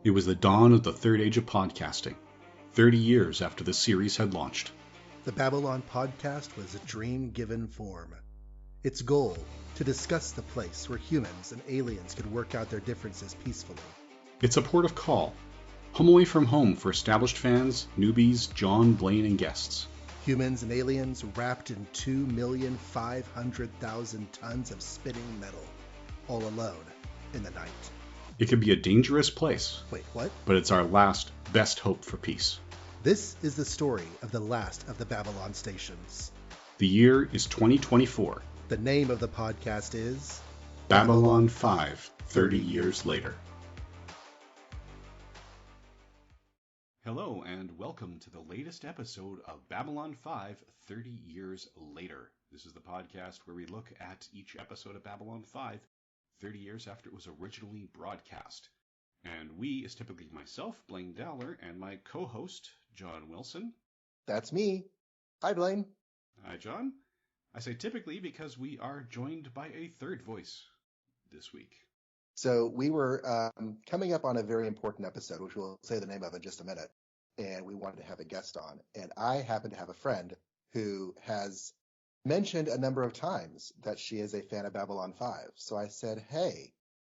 It was the dawn of the third age of podcasting, 30 years after the series had launched. The Babylon podcast was a dream given form. Its goal, to discuss the place where humans and aliens could work out their differences peacefully. It's a port of call, home away from home for established fans, newbies, Jon, Blaine, and guests. Humans and aliens wrapped in 2,500,000 tons of spinning metal, all alone in the night. It can be a dangerous place. Wait, what? But it's our last, best hope for peace. This is the story of the last of the Babylon stations. The year is 2024. The name of the podcast is Babylon 5, 30 years later. Hello and welcome to the latest episode of Babylon 5, 30 years later. This is the podcast where we look at each episode of Babylon 5, 30 years after it was originally broadcast. And we is typically myself, Blaine Dowler, and my co-host, John Wilson. That's me. Hi, Blaine. Hi, John. I say typically because we are joined by a third voice this week. So we were coming up on a very important episode, which we'll say the name of in just a minute, and we wanted to have a guest on. And I happen to have a friend who has mentioned a number of times that she is a fan of Babylon 5. So I said, hey,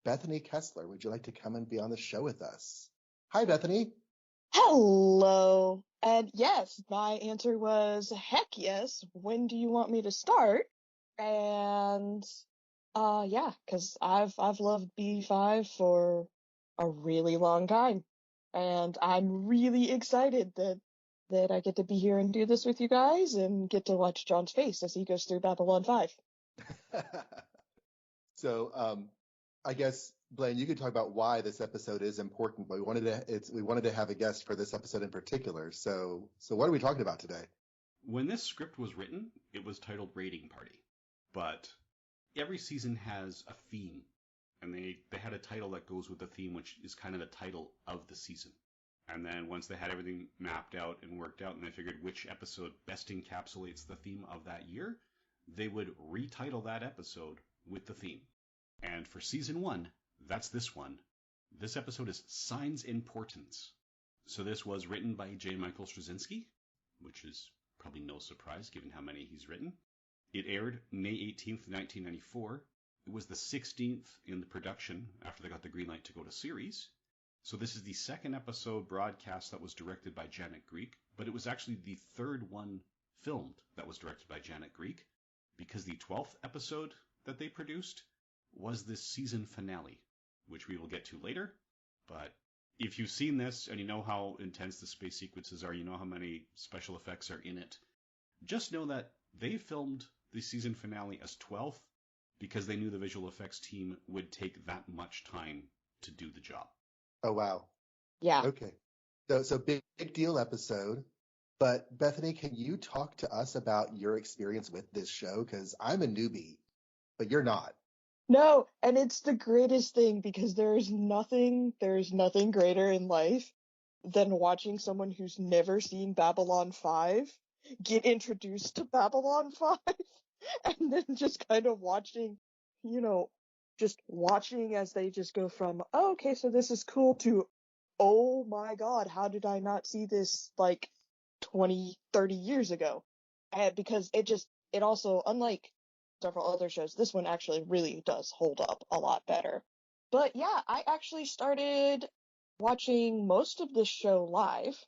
Bethany Kesler, would you like to come and be on the show with us? Hi, Bethany. Hello. And yes, my answer was heck yes. When do you want me to start? And yeah, because I've loved B5 for a really long time. And I'm really excited that I get to be here and do this with you guys and get to watch John's face as he goes through Babylon 5. So I guess, Blaine, you could talk about why this episode is important, but we wanted to have a guest for this episode in particular. So what are we talking about today? When this script was written, it was titled Raiding Party. But every season has a theme, and they had a title that goes with the theme, which is kind of the title of the season. And then once they had everything mapped out and worked out, and they figured which episode best encapsulates the theme of that year, they would retitle that episode with the theme. And for season 1, that's this one. This episode is Signs in Portents. So this was written by J. Michael Straczynski, which is probably no surprise given how many he's written. It aired May 18th, 1994. It was the 16th in the production after they got the green light to go to series. So this is the second episode broadcast that was directed by Janet Greek, but it was actually the third one filmed that was directed by Janet Greek, because the 12th episode that they produced was this season finale, which we will get to later. But if you've seen this and you know how intense the space sequences are, you know how many special effects are in it, just know that they filmed the season finale as 12th because they knew the visual effects team would take that much time to do the job. Oh, wow. Yeah. Okay. So big deal episode. But Bethany, can you talk to us about your experience with this show? Because I'm a newbie, but you're not. No, and it's the greatest thing because there's nothing greater in life than watching someone who's never seen Babylon 5 get introduced to Babylon 5 and then just kind of watching as they just go from, oh, okay, so this is cool to, oh my God, how did I not see this like 20, 30 years ago? Because it also, unlike several other shows, this one actually really does hold up a lot better. But yeah, I actually started watching most of this show live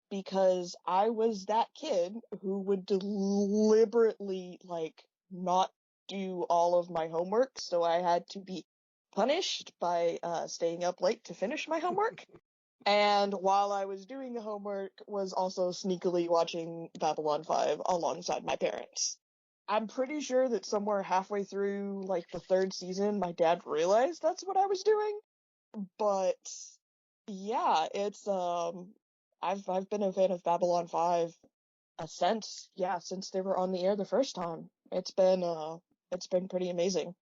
because I was that kid who would deliberately not do all of my homework, so I had to be punished by staying up late to finish my homework. And while I was doing the homework, was also sneakily watching Babylon 5 alongside my parents. I'm pretty sure that somewhere halfway through, the third season, my dad realized that's what I was doing. But yeah, it's I've been a fan of Babylon 5 since they were on the air the first time. It's been pretty amazing.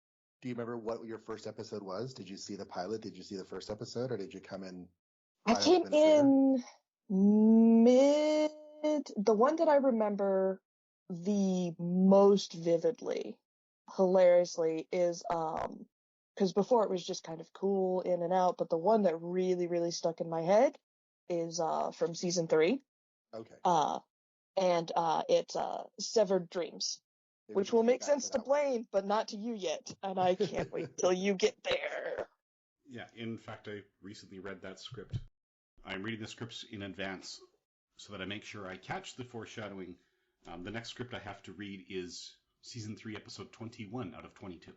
Do you remember what your first episode was? Did you see the pilot? Did you see the first episode, or did you come in? I came in mid. The one that I remember the most vividly, hilariously, is because before it was just kind of cool in and out, but the one that really, really stuck in my head is from season 3. Okay. And it's Severed Dreams, Maybe we which can will have you make back for sense to that one. Blaine, but not to you yet. And I can't wait till you get there. Yeah, in fact, I recently read that script. I'm reading the scripts in advance so that I make sure I catch the foreshadowing. The next script I have to read is season 3, episode 21 out of 22.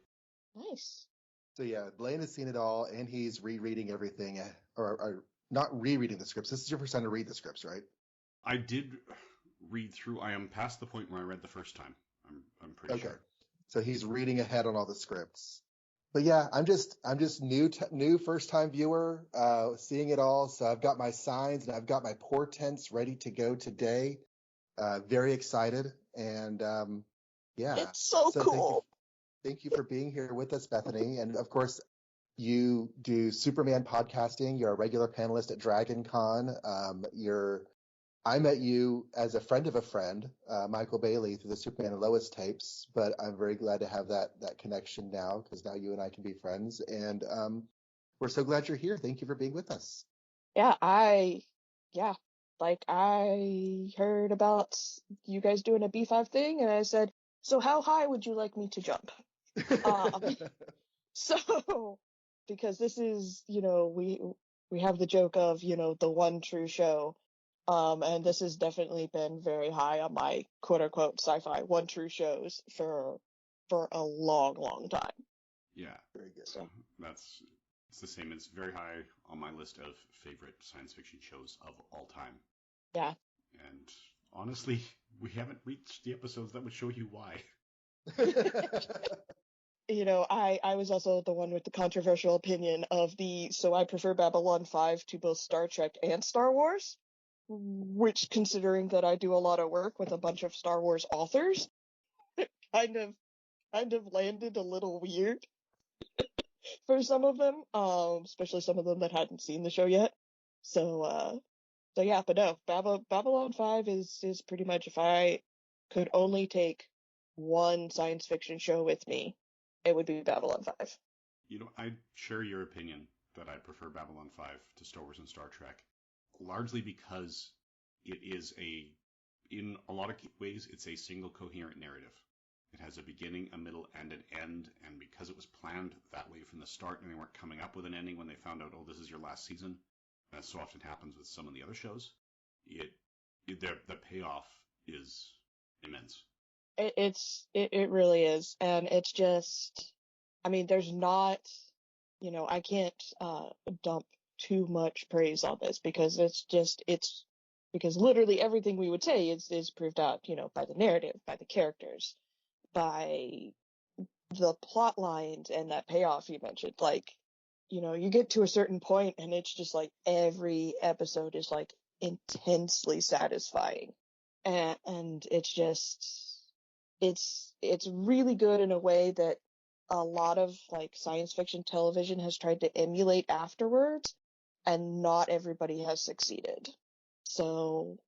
Nice. So yeah, Blaine has seen it all, and he's rereading everything, or not rereading the scripts. This is your first time to read the scripts, right? I did read through. I am past the point where I read the first time. I'm pretty Okay. sure. So he's reading ahead on all the scripts. But yeah, I'm just new first time viewer, seeing it all. So I've got my signs and I've got my portents ready to go today. Very excited, and yeah. It's so cool. Thank you for being here with us, Bethany. And of course, you do Superman podcasting. You're a regular panelist at Dragon Con. I met you as a friend of a friend, Michael Bailey, through the Superman and Lois tapes, but I'm very glad to have that connection now, because now you and I can be friends. And we're so glad you're here. Thank you for being with us. Yeah, I heard about you guys doing a B5 thing, and I said, so how high would you like me to jump? So, because this is, we have the joke of, the one true show. And this has definitely been very high on my quote unquote sci-fi one true shows for a long, long time. Yeah. Very good. So It's the same. It's very high on my list of favorite science fiction shows of all time. yeah. And honestly, we haven't reached the episodes that would show you why. I was also the one with the controversial opinion of so I prefer Babylon 5 to both Star Trek and Star Wars, which, considering that I do a lot of work with a bunch of Star Wars authors, kind of landed a little weird for some of them, especially some of them that hadn't seen the show yet. So yeah, but no, Babylon 5 is pretty much, if I could only take one science fiction show with me, it would be Babylon 5. I share your opinion that I prefer Babylon 5 to Star Wars and Star Trek, largely because it is in a lot of ways, it's a single coherent narrative. It has a beginning, a middle, and an end, and because it was planned that way from the start and they weren't coming up with an ending when they found out, oh, this is your last season, as so often happens with some of the other shows, the payoff is immense. It really is, and it's just, I mean, there's not, I can't dump too much praise on this, because it's because literally everything we would say is proved out, by the narrative, by the characters, by the plot lines, and that payoff you mentioned. Like, you get to a certain point and it's just like every episode is like intensely satisfying, and it's just, it's really good in a way that a lot of like science fiction television has tried to emulate afterwards, and not everybody has succeeded. So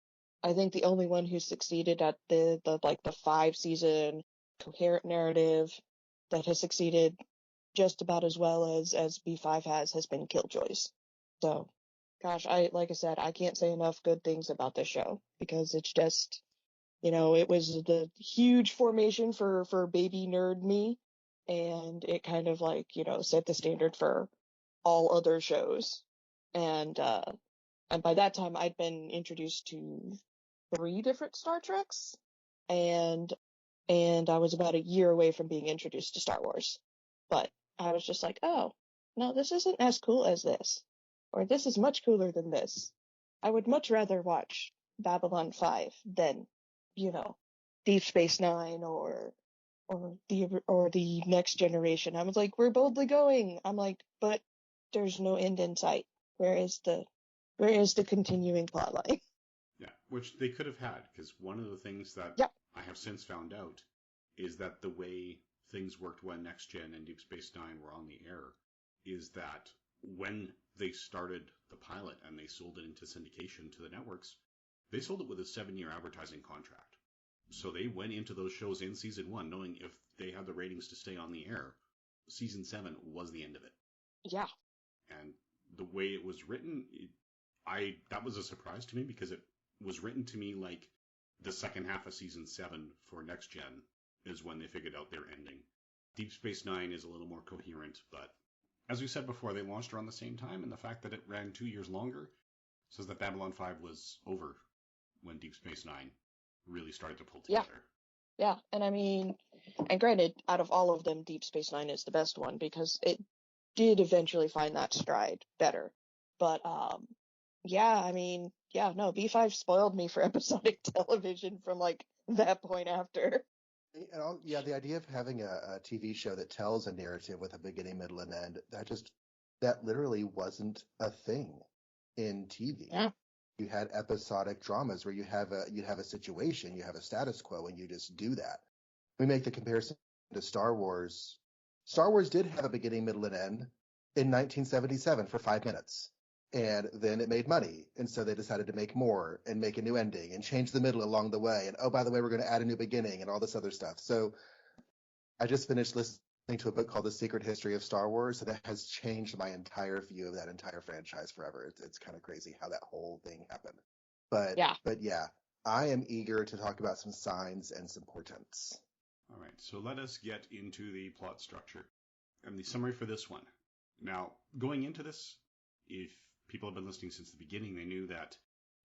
I think the only one who succeeded at the 5-season coherent narrative that has succeeded just about as well as B5 has been Killjoys. So, gosh, like I said, I can't say enough good things about this show, because it's just, it was the huge formation for baby nerd me, and it kind of like, set the standard for all other shows. And by that time I'd been introduced to 3 different Star Treks, and I was about a year away from being introduced to Star Wars. But I was just like, oh, no, this isn't as cool as this, or this is much cooler than this. I would much rather watch Babylon 5 than, Deep Space Nine or the Next Generation. I was like, we're boldly going. I'm like, but there's no end in sight. Where is the continuing plotline? Yeah, which they could have had, because one of the things that Yep. I have since found out is that the way things worked when Next Gen and Deep Space Nine were on the air is that when they started the pilot and they sold it into syndication to the networks, they sold it with a 7-year advertising contract. So they went into those shows in season 1 knowing if they had the ratings to stay on the air, season 7 was the end of it. Yeah. And the way it was written, that was a surprise to me because it was written to me like the second half of season 7 for Next Gen is when they figured out their ending. Deep Space Nine is a little more coherent, but as we said before, they launched around the same time, and the fact that it ran 2 years longer says that Babylon 5 was over when Deep Space Nine really started to pull together. Yeah, and I mean, and granted, out of all of them, Deep Space Nine is the best one because it did eventually find that stride better. But, yeah, I mean, yeah, no, B5 spoiled me for episodic television from, like, that point after. Yeah, the idea of having a TV show that tells a narrative with a beginning, middle, and end, that literally wasn't a thing in TV. Yeah. You had episodic dramas where you have a situation, you have a status quo, and you just do that. We make the comparison to Star Wars. Star Wars did have a beginning, middle, and end in 1977 for 5 minutes. And then it made money. And so they decided to make more and make a new ending and change the middle along the way. And oh, by the way, we're going to add a new beginning and all this other stuff. So I just finished listening to a book called The Secret History of Star Wars. And that has changed my entire view of that entire franchise forever. It's kind of crazy how that whole thing happened. But yeah, I am eager to talk about some signs and some portents. All right, so let us get into the plot structure and the summary for this one. Now, going into this, if people have been listening since the beginning, they knew that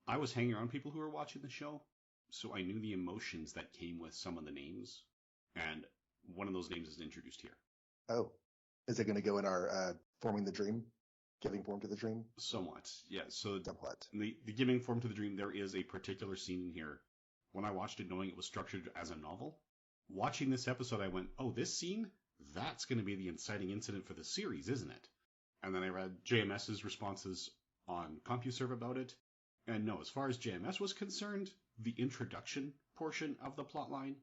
I was hanging around people who were watching the show, so I knew the emotions that came with some of the names, and one of those names is introduced here. Oh, is it going to go in our forming the dream? Giving form to the dream? Somewhat, yeah. So somewhat. The giving form to the dream, there is a particular scene in here. When I watched it knowing it was structured as a novel, watching this episode, I went, oh, this scene? That's going to be the inciting incident for the series, isn't it? And then I read JMS's responses on CompuServe about it. And no, as far as JMS was concerned, the introduction portion of the plotline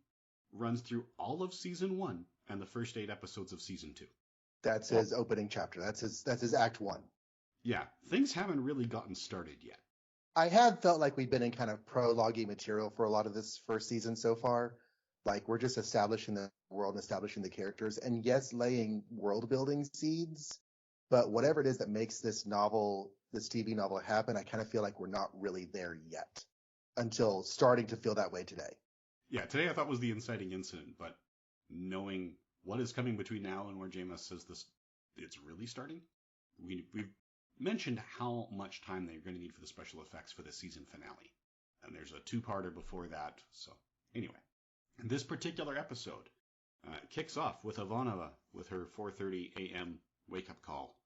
runs through all of Season 1 and the first 8 episodes of Season 2. That's his opening chapter. That's his Act 1. Yeah, things haven't really gotten started yet. I have felt like we've been in kind of prologue-y material for a lot of this first season so far. Like, we're just establishing the world and establishing the characters. And yes, laying world-building seeds. But whatever it is that makes this TV novel happen, I kind of feel like we're not really there yet until starting to feel that way today. Yeah, today I thought was the inciting incident, but knowing what is coming between now and where JMS says this, it's really starting. We've mentioned how much time they're going to need for the special effects for the season finale. And there's a 2-parter before that. So anyway, this particular episode kicks off with Ivanova with her 4:30 a.m. wake-up call.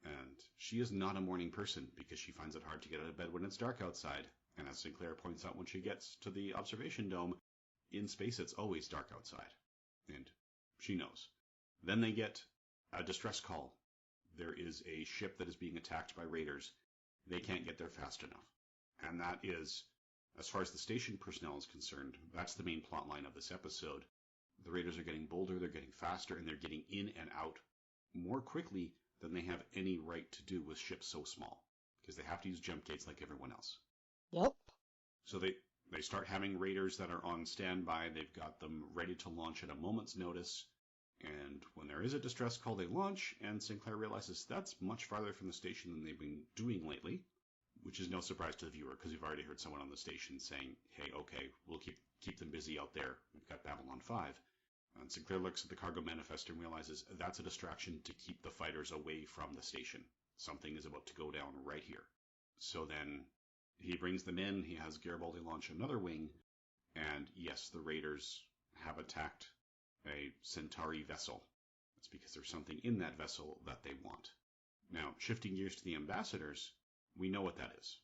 And she is not a morning person because she finds it hard to get out of bed when it's dark outside. And as Sinclair points out when she gets to the observation dome, in space it's always dark outside. And she knows. Then they get a distress call. There is a ship that is being attacked by raiders. They can't get there fast enough. And that is, as far as the station personnel is concerned, that's the main plot line of this episode. The raiders are getting bolder, they're getting faster, and they're getting in and out more quickly than they have any right to do with ships so small, because they have to use jump gates like everyone else. Yep. So they start having raiders that are on standby. They've got them ready to launch at a moment's notice. And when there is a distress call, they launch, and Sinclair realizes that's much farther from the station than they've been doing lately, which is no surprise to the viewer, because you've already heard someone on the station saying, hey, okay, we'll keep them busy out there. We've got Babylon 5. And Sinclair looks at the cargo manifest and realizes that's a distraction to keep the fighters away from the station. Something is about to go down right here. So then he brings them in. He has Garibaldi launch another wing. And yes, the raiders have attacked a Centauri vessel. That's because there's something in that vessel that they want. Now, shifting gears to the ambassadors, we know what that is.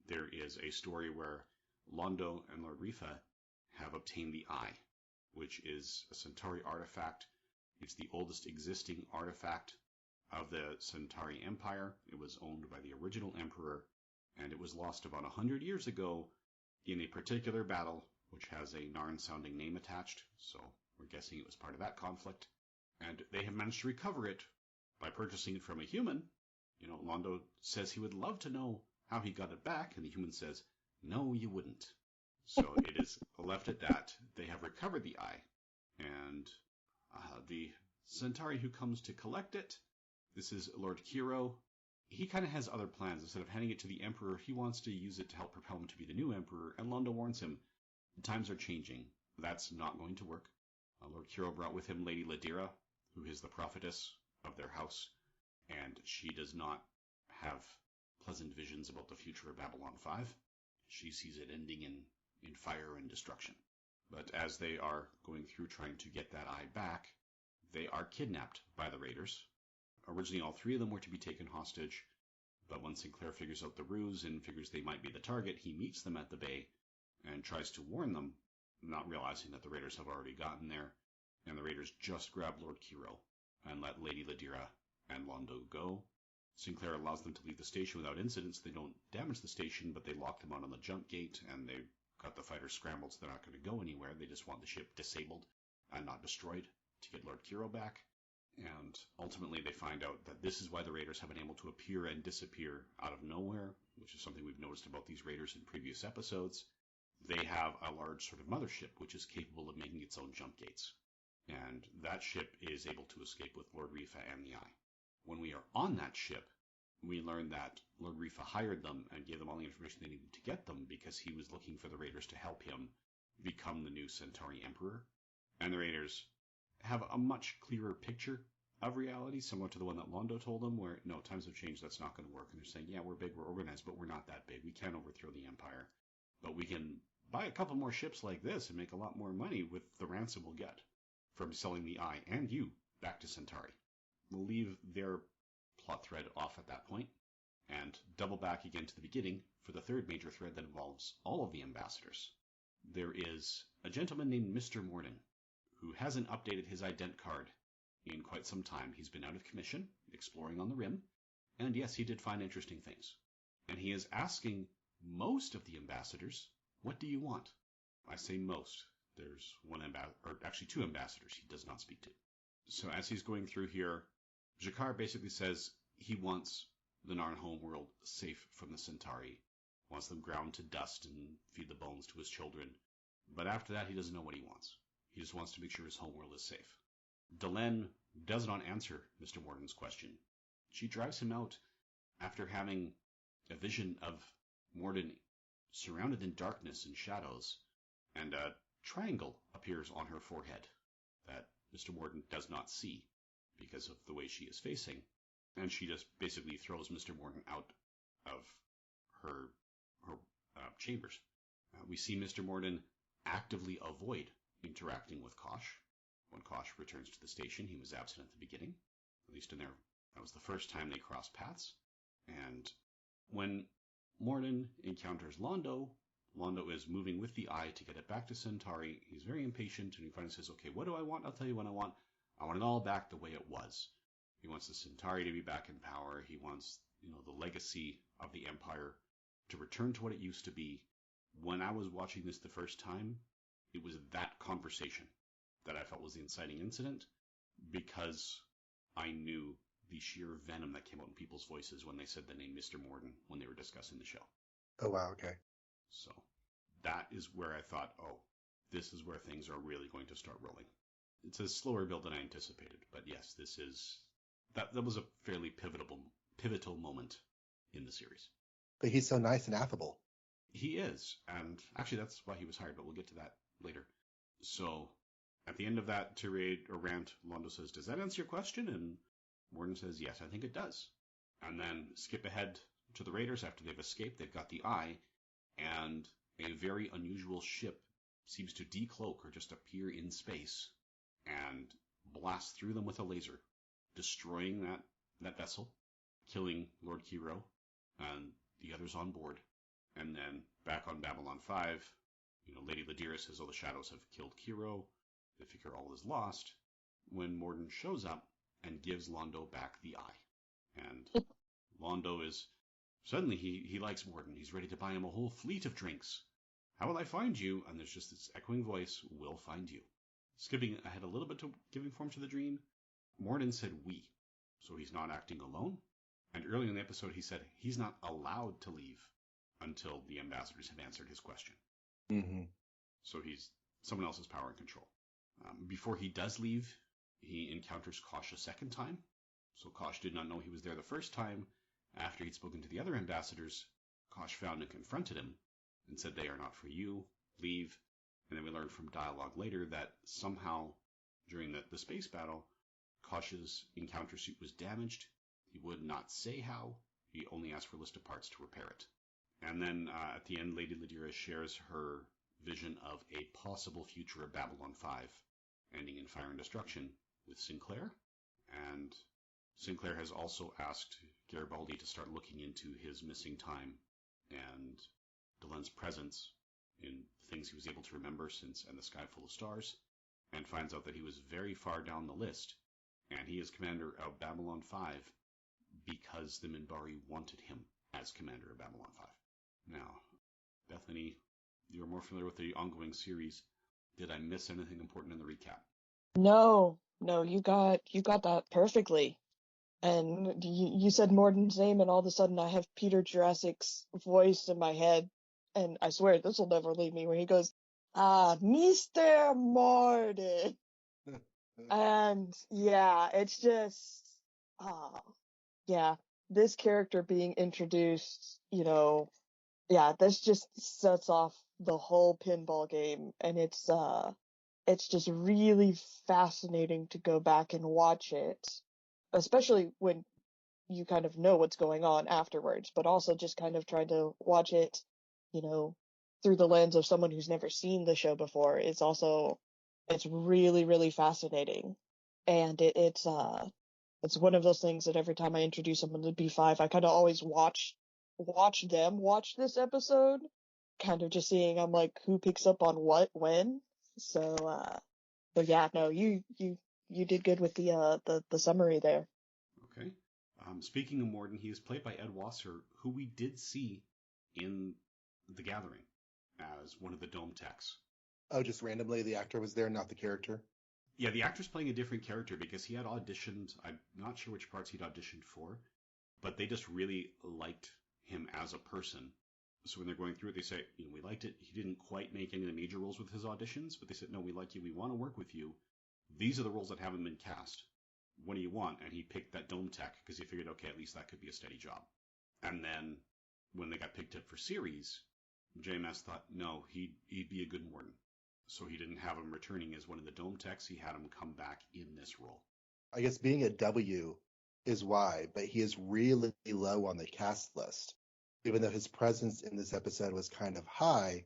There is a story where Londo and Lord Rifa have obtained the Eye, which is a Centauri artifact. It's the oldest existing artifact of the Centauri Empire. It was owned by the original emperor, and it was lost about 100 years ago in a particular battle, which has a Narn-sounding name attached, so we're guessing it was part of that conflict. And they have managed to recover it by purchasing it from a human. You know, Londo says he would love to know how he got it back, and the human says, no, you wouldn't. So it is left at that. They have recovered the Eye, and the Centauri who comes to collect it. This is Lord Kiro. He kind of has other plans. Instead of handing it to the Emperor, he wants to use it to help propel him to be the new Emperor, and Londo warns him, times are changing. That's not going to work. Lord Kiro brought with him Lady Ladira, who is the prophetess of their house, and she does not have pleasant visions about the future of Babylon 5. She sees it ending in fire and destruction. But as they are going through trying to get that eye back, they are kidnapped by the raiders. Originally, all three of them were to be taken hostage, but when Sinclair figures out the ruse and figures they might be the target, he meets them at the bay and tries to warn them, not realizing that the raiders have already gotten there, and the raiders just grab Lord Kiro and let Lady Ladira and Londo go. Sinclair allows them to leave the station without incident, so they don't damage the station, but they lock them out on the jump gate, and they've got the fighters scrambled, so they're not going to go anywhere. They just want the ship disabled and not destroyed to get Lord Kiro back. And ultimately they find out that this is why the raiders have been able to appear and disappear out of nowhere, which is something we've noticed about these raiders in previous episodes. They have a large sort of mothership, which is capable of making its own jump gates. And that ship is able to escape with Lord Rifa and the Eye. When we are on that ship, we learn that Lord Rifa hired them and gave them all the information they needed to get them because he was looking for the raiders to help him become the new Centauri Emperor. And the raiders have a much clearer picture of reality, similar to the one that Londo told them, where, no, times have changed, that's not going to work. And they're saying, yeah, we're big, we're organized, but we're not that big. We can't overthrow the Empire. But we can buy a couple more ships like this and make a lot more money with the ransom we'll get from selling the Eye and you back to Centauri. We'll leave their plot thread off at that point and double back again to the beginning for the third major thread that involves all of the ambassadors. There is a gentleman named Mr. Morden who hasn't updated his ident card in quite some time. He's been out of commission, exploring on the Rim, and yes, he did find interesting things. And he is asking most of the ambassadors, what do you want? I say most. There's one or actually two ambassadors he does not speak to. So as he's going through here, G'Kar basically says he wants the Narn homeworld safe from the Centauri, wants them ground to dust and feed the bones to his children. But after that, he doesn't know what he wants. He just wants to make sure his homeworld is safe. Delenn does not answer Mr. Morden's question. She drives him out after having a vision of Morden surrounded in darkness and shadows, and a triangle appears on her forehead that Mr. Morden does not see because of the way she is facing, and she just basically throws Mr. Morden out of her chambers. We see Mr. Morden actively avoid interacting with Kosh. When Kosh returns to the station, he was absent at the beginning, at least in there. That was the first time they crossed paths. And when Morden encounters Londo, Londo is moving with the Eye to get it back to Centauri. He's very impatient, and he finally says, okay, what do I want? I'll tell you what I want. I want it all back the way it was. He wants the Centauri to be back in power. He wants, the legacy of the Empire to return to what it used to be. When I was watching this the first time, it was that conversation that I felt was the inciting incident, because I knew the sheer venom that came out in people's voices when they said the name Mr. Morden when they were discussing the show. Oh, wow, okay. So that is where I thought, oh, this is where things are really going to start rolling. It's a slower build than I anticipated, but yes, this is that was a fairly pivotal moment in the series. But he's so nice and affable. He is, and actually that's why he was hired, but we'll get to that later. So at the end of that tirade or rant, Londo says, does that answer your question? And Morden says, yes, I think it does. And then skip ahead to the Raiders after they've escaped. They've got the Eye, and a very unusual ship seems to decloak or just appear in space and blast through them with a laser, destroying that vessel, killing Lord Kiro and the others on board. And then back on Babylon 5, Lady Ladira says, oh, the shadows have killed Kiro. They figure all is lost. When Morden shows up and gives Londo back the Eye. And Londo is, suddenly he likes Morden. He's ready to buy him a whole fleet of drinks. How will I find you? And there's just this echoing voice, we'll find you. Skipping ahead a little bit to giving form to the dream, Morden said we. So he's not acting alone. And earlier in the episode he said he's not allowed to leave until the ambassadors have answered his question. Mm-hmm. So he's someone else's power and control. Before he does leave, he encounters Kosh a second time. So Kosh did not know he was there the first time. After he'd spoken to the other ambassadors, Kosh found and confronted him and said, "They are not for you. Leave." And then we learned from dialogue later that somehow during the space battle, Kosh's encounter suit was damaged. He would not say how. He only asked for a list of parts to repair it. And then at the end, Lady Ladira shares her vision of a possible future of Babylon 5, ending in fire and destruction, with Sinclair. And Sinclair has also asked Garibaldi to start looking into his missing time and Delen's presence in things he was able to remember since And the Sky Full of Stars, and finds out that he was very far down the list, and he is commander of Babylon 5 because the Minbari wanted him as commander of Babylon 5. Now, Bethany, you're more familiar with the ongoing series. Did I miss anything important in the recap? No, you got that perfectly. And you said Morden's name, and all of a sudden I have Peter Jurassic's voice in my head, and I swear this will never leave me, where he goes, Mr. Morden. And yeah, it's just, yeah, this character being introduced, this just sets off the whole pinball game, and it's just really fascinating to go back and watch it, especially when you kind of know what's going on afterwards, but also just kind of trying to watch it, through the lens of someone who's never seen the show before. It's really, really fascinating. And it's one of those things that every time I introduce someone to B5, I kind of always watch them watch this episode, kind of just seeing, I'm like, who picks up on what, when. So, but yeah, no, you did good with the summary there. Okay. Speaking of Morden, he is played by Ed Wasser, who we did see in The Gathering as one of the Dome techs. Oh, just randomly the actor was there, not the character? Yeah, the actor's playing a different character because he had auditioned. I'm not sure which parts he'd auditioned for, but they just really liked him as a person. So when they're going through it, they say, we liked it. He didn't quite make any of the major roles with his auditions, but they said, no, we like you. We want to work with you. These are the roles that haven't been cast. What do you want? And he picked that Dome tech because he figured, okay, at least that could be a steady job. And then when they got picked up for series, JMS thought, no, he'd be a good Morden. So he didn't have him returning as one of the Dome techs. He had him come back in this role. I guess being a W is why, but he is really low on the cast list. Even though his presence in this episode was kind of high,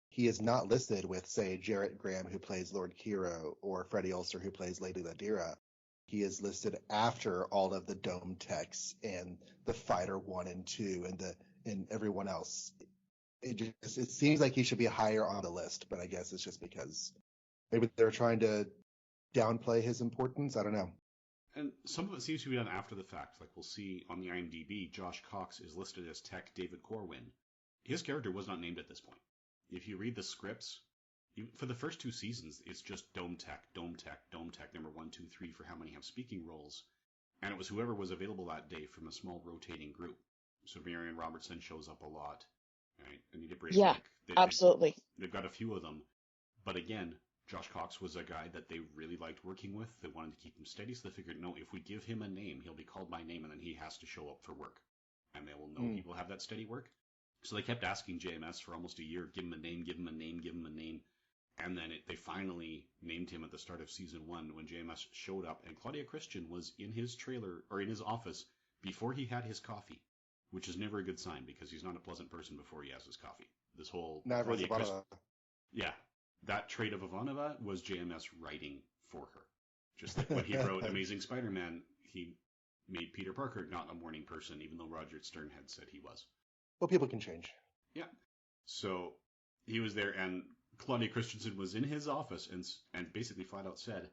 he is not listed with, say, Jarrett Graham, who plays Lord Kiro, or Freddie Ulster, who plays Lady Ladira. He is listed after all of the Dome techs and the Fighter 1 and 2 and everyone else. It seems like he should be higher on the list, but I guess it's just because maybe they're trying to downplay his importance. I don't know. And some of it seems to be done after the fact. Like we'll see on the IMDb, Josh Cox is listed as Tech David Corwin. His character was not named at this point. If you read the scripts, for the first 2 seasons, it's just Dome Tech, Dome Tech, Dome Tech, number 1, 2, 3 for how many have speaking roles. And it was whoever was available that day from a small rotating group. So Marion Robertson shows up a lot. Right? Anita Brady. Yeah, absolutely. They've got a few of them. But again, Josh Cox was a guy that they really liked working with. They wanted to keep him steady, so they figured, no, if we give him a name, he'll be called by name, and then he has to show up for work. And they will know he will have that steady work. So they kept asking JMS for almost a year, give him a name, give him a name, give him a name. And then they finally named him at the start of season 1 when JMS showed up, and Claudia Christian was in his trailer, or in his office, before he had his coffee. Which is never a good sign because he's not a pleasant person before he has his coffee. This whole yeah, that trait of Ivanova was JMS writing for her. Just like when he wrote Amazing Spider-Man, he made Peter Parker not a morning person, even though Roger Stern had said he was. Well, people can change. Yeah. So he was there, and Claudia Christensen was in his office and basically flat out said,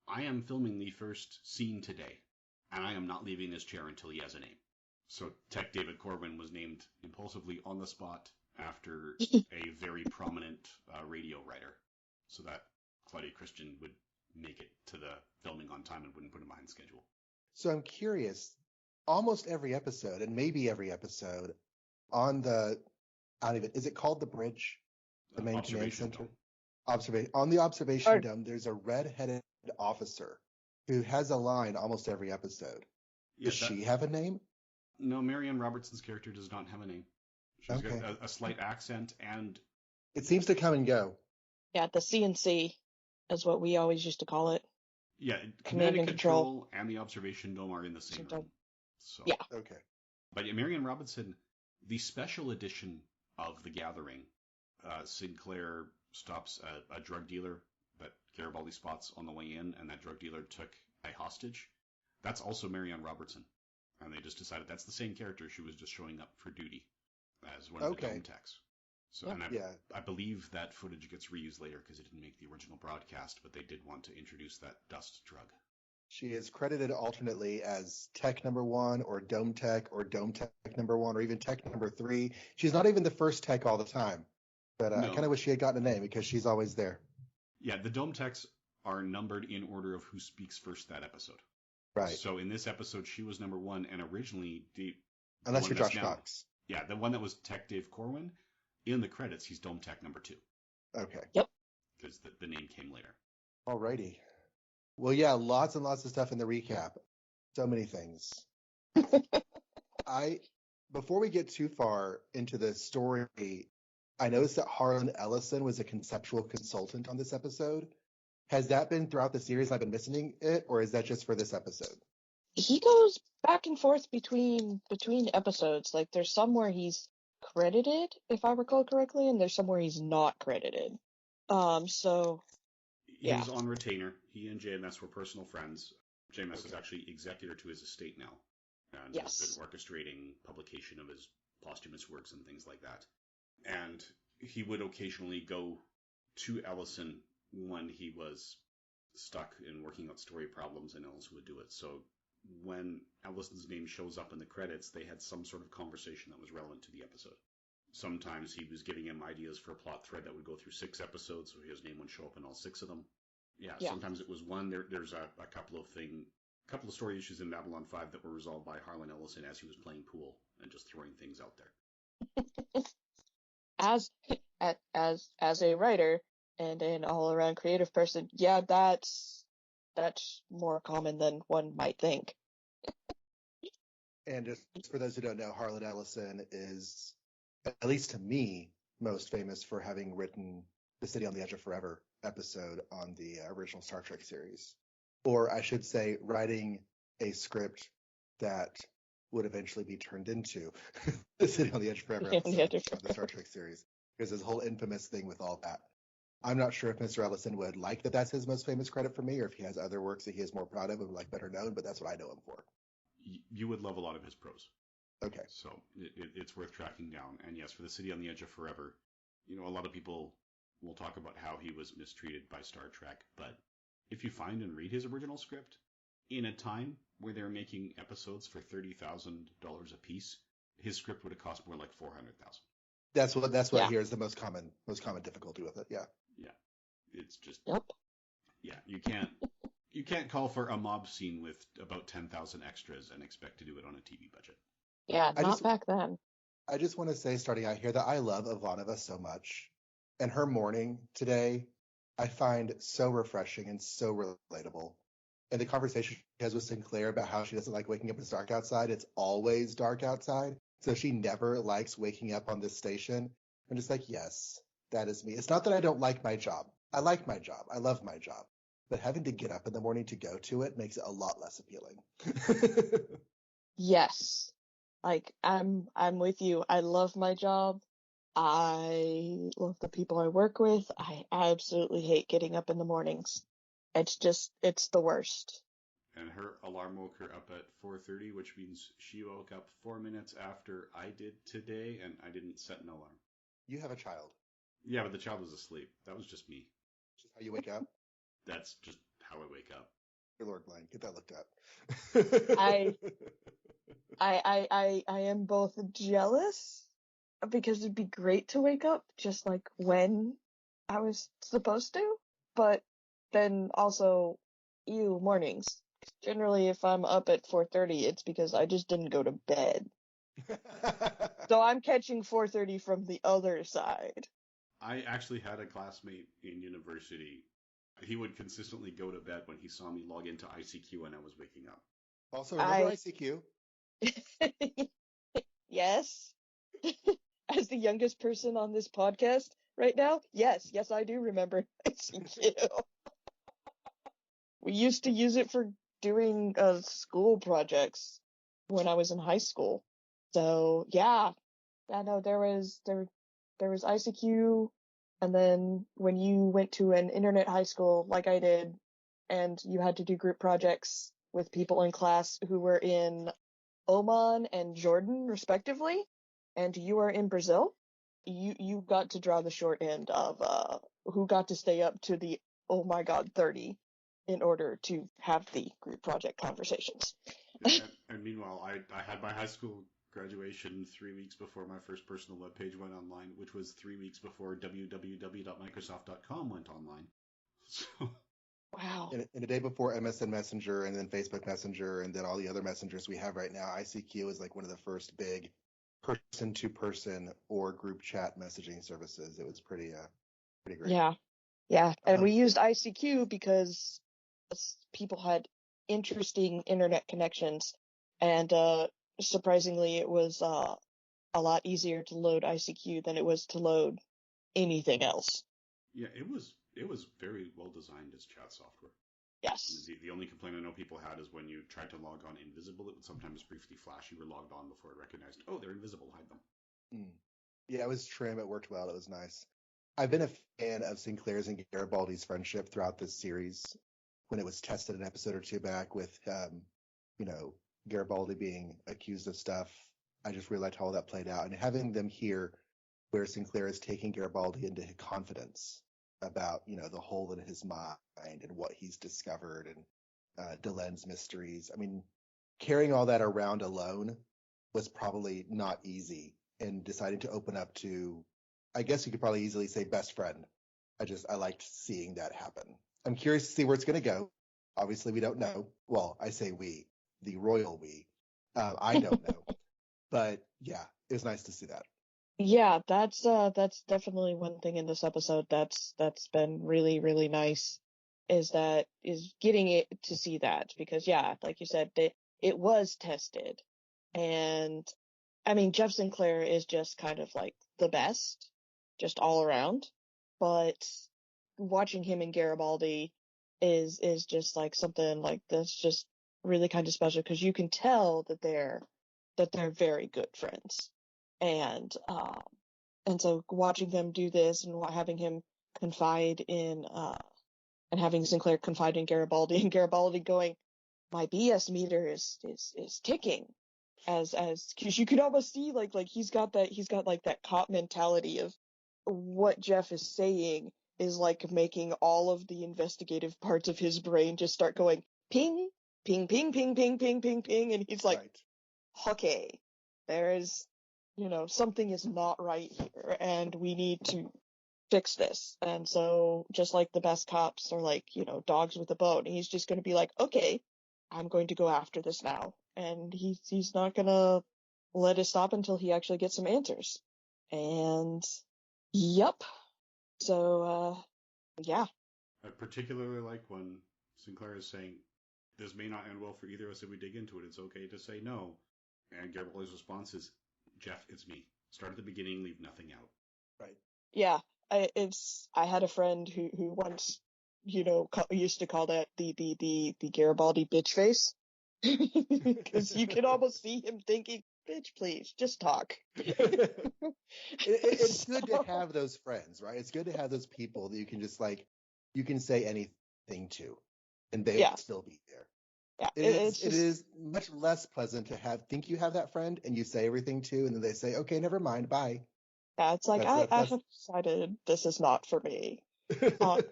I am filming the first scene today, and I am not leaving this chair until he has a name. So Tech David Corwin was named impulsively on the spot after a very prominent radio writer, so that Claudia Christian would make it to the filming on time and wouldn't put him behind schedule. So I'm curious, almost every episode, and maybe every episode, on the, is it called the bridge? The main command center? On the observation dome, there's a red-headed officer who has a line almost every episode. Yeah, Does she have a name? No, Marianne Robertson's character does not have a name. She's got Okay. a slight accent, and It seems to come and go. Yeah, the CNC is what we always used to call it. yeah, Command and control. and the observation dome are in the same room. So, Yeah. Okay. but yeah, Marianne Robinson, the special edition of The Gathering, Sinclair stops a drug dealer that Garibaldi spots on the way in, and that drug dealer took a hostage. That's also Marianne Robertson, and they just decided that's the same character. She was just showing up for duty as one of the dome techs. So, and I believe that footage gets reused later because it didn't make the original broadcast, but they did want to introduce that dust drug. She is credited alternately as Tech number 1 or Dome Tech number 1 or even Tech number 3. She's not even the first Tech all the time, but I kind of wish she had gotten a name because she's always there. Yeah, the Dome Techs are numbered in order of who speaks first that episode. Right. So in this episode, she was number 1, and originally unless you're Josh Cox. Yeah, the one that was Tech Dave Corwin, in the credits, he's Dome Tech number 2. Okay. Yep. Because the name came later. Alrighty. Well, yeah, lots and lots of stuff in the recap. So many things. Before we get too far into the story, I noticed that Harlan Ellison was a conceptual consultant on this episode. Has that been throughout the series? I've been missing it, or is that just for this episode? He goes back and forth between episodes. Like, there's some where he's credited, if I recall correctly, and there's some where he's not credited. So he was on retainer. He and JMS were personal friends. JMS is actually executor to his estate now, and has been orchestrating publication of his posthumous works and things like that. And he would occasionally go to Ellison when he was stuck in working out story problems, and Ellison would do it. So when Ellison's name shows up in the credits, they had some sort of conversation that was relevant to the episode. Sometimes he was giving him ideas for a plot thread that would go through 6 episodes, so his name would show up in all 6 of them. Yeah. Sometimes it was one. There's a couple of story issues in Babylon 5 that were resolved by Harlan Ellison as he was playing pool and just throwing things out there. As a writer and an all-around creative person, yeah, that's more common than one might think. And just for those who don't know, Harlan Ellison is, at least to me, most famous for having written the City on the Edge of Forever episode on the original Star Trek series. Or I should say, writing a script that would eventually be turned into the City on the Edge of Forever episode of the Star Trek series. There's this whole infamous thing with all that. I'm not sure if Mr. Ellison would like that that's his most famous credit for me, or if he has other works that he is more proud of and would like better known, but that's what I know him for. You would love a lot of his prose. Okay. So it's worth tracking down. And yes, for the City on the Edge of Forever, a lot of people will talk about how he was mistreated by Star Trek, but if you find and read his original script, in a time where they were making episodes for $30,000 a piece, his script would have cost more like $400,000. That's what I hear is the most common difficulty with it. Yeah. Yeah. It's just. Yep. Yeah, you can't call for a mob scene with about 10,000 extras and expect to do it on a TV budget. Yeah, back then. I just want to say, starting out here, that I love Ivanova so much, and her morning today, I find so refreshing and so relatable. And the conversation she has with Sinclair about how she doesn't like waking up when it's dark outside. It's always dark outside. So she never likes waking up on this station. I'm just like, yes, that is me. It's not that I don't like my job. I like my job. I love my job. But having to get up in the morning to go to it makes it a lot less appealing. Yes. Like, I'm with you. I love my job. I love the people I work with. I absolutely hate getting up in the mornings. It's the worst. And her alarm woke her up at 4:30, which means she woke up 4 minutes after I did today, and I didn't set an alarm. You have a child. Yeah, but the child was asleep. That was just me. Just how you wake up? That's just how I wake up. Good Lord, Blaine, get that looked up. I am both jealous because it'd be great to wake up just like when I was supposed to, but then also, mornings. Generally, if I'm up at 4:30, it's because I just didn't go to bed. So I'm catching 4:30 from the other side. I actually had a classmate in university He would consistently go to bed when he saw me log into ICQ when I was waking up. Also, remember I ICQ? yes. As the youngest person on this podcast right now, yes, I do remember ICQ. We used to use it for doing school projects when I was in high school. So yeah, no, there was ICQ, and then when you went to an internet high school like I did, and you had to do group projects with people in class who were in Oman and Jordan respectively, and you are in Brazil, you got to draw the short end of who got to stay up to the oh my god 30 in order to have the group project conversations. And meanwhile, I had my high school graduation 3 weeks before my first personal webpage went online, which was 3 weeks before www.microsoft.com went online. So, Wow. In a day before MSN Messenger and then Facebook Messenger and then all the other messengers we have right now, ICQ is like one of the first big person-to-person or group chat messaging services. It was pretty great. Yeah, and we used ICQ because people had interesting internet connections, and surprisingly, it was a lot easier to load ICQ than it was to load anything else. yeah, it was very well designed as chat software. Yes. The only complaint I know people had is when you tried to log on invisible, it would sometimes briefly flash you were logged on before it recognized, oh, they're invisible, hide them. Yeah, it was trim. It worked well. It was nice. I've been a fan of Sinclair's and Garibaldi's friendship throughout this series. When it was tested an episode or two back with, Garibaldi being accused of stuff, I just realized how all that played out. And having them here where Sinclair is taking Garibaldi into his confidence about, the hole in his mind and what he's discovered and Delen's mysteries. I mean, carrying all that around alone was probably not easy, and deciding to open up to, I guess you could probably easily say best friend. I liked seeing that happen. I'm curious to see where it's going to go. Obviously, we don't know. Well, I say we, the royal we. I don't know. But yeah, it was nice to see that. Yeah, that's definitely one thing in this episode that's been really, really nice is getting it to see that, because yeah, like you said, it was tested. And I mean, Jeff Sinclair is just kind of like the best, just all around. But watching him and Garibaldi is just like something like that's just really kind of special, because you can tell that they're very good friends. And so watching them do this and having him confide in and having Sinclair confide in Garibaldi, and Garibaldi going, my BS meter is ticking, as because you could almost see like he's got like that cop mentality of what Jeff is saying is like making all of the investigative parts of his brain just start going ping, ping, ping, ping, ping, ping, ping, ping, and he's like, right. okay, there's, something is not right here, and we need to fix this. And so, just like the best cops are like, dogs with a bone, he's just going to be like, okay, I'm going to go after this now. And he's not going to let it stop until he actually gets some answers. And, yep. So, yeah. I particularly like when Sinclair is saying, this may not end well for either of us if we dig into it. It's okay to say no. And Garibaldi's response is, Jeff, it's me. Start at the beginning, leave nothing out. Right. Yeah. I had a friend who once, used to call that the Garibaldi bitch face. Because you can almost see him thinking, bitch, please, just talk. It's good to have those friends, right? It's good to have those people that you can just you can say anything to, and they will still be there. Yeah, it is much less pleasant to think you have that friend and you say everything to, and then they say, okay, never mind, bye. Yeah, it's like, I have decided this is not for me. That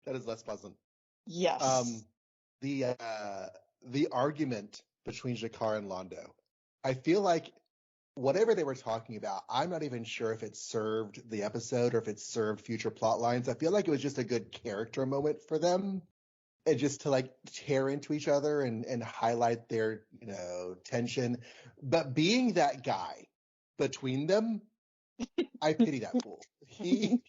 is less pleasant. Yes. The argument between Jakar and Londo, I feel like whatever they were talking about, I'm not even sure if it served the episode or if it served future plot lines. I feel like it was just a good character moment for them, and just to tear into each other and highlight their, tension. But being that guy between them, I pity that fool. He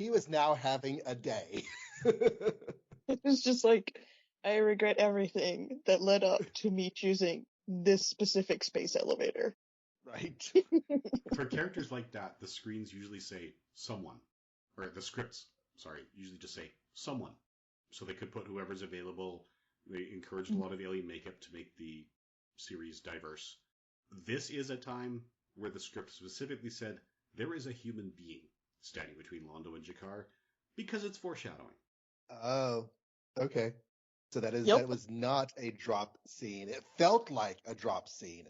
was now having a day. It was just like, I regret everything that led up to me choosing this specific space elevator. Right. For characters like that, the screens usually say someone, or the scripts, sorry, usually just say someone. So they could put whoever's available. They encouraged a lot of alien makeup to make the series diverse. This is a time where the script specifically said there is a human being standing between Londo and Jakar because it's foreshadowing. Oh, okay. So Yep. that was not a drop scene. It felt like a drop scene,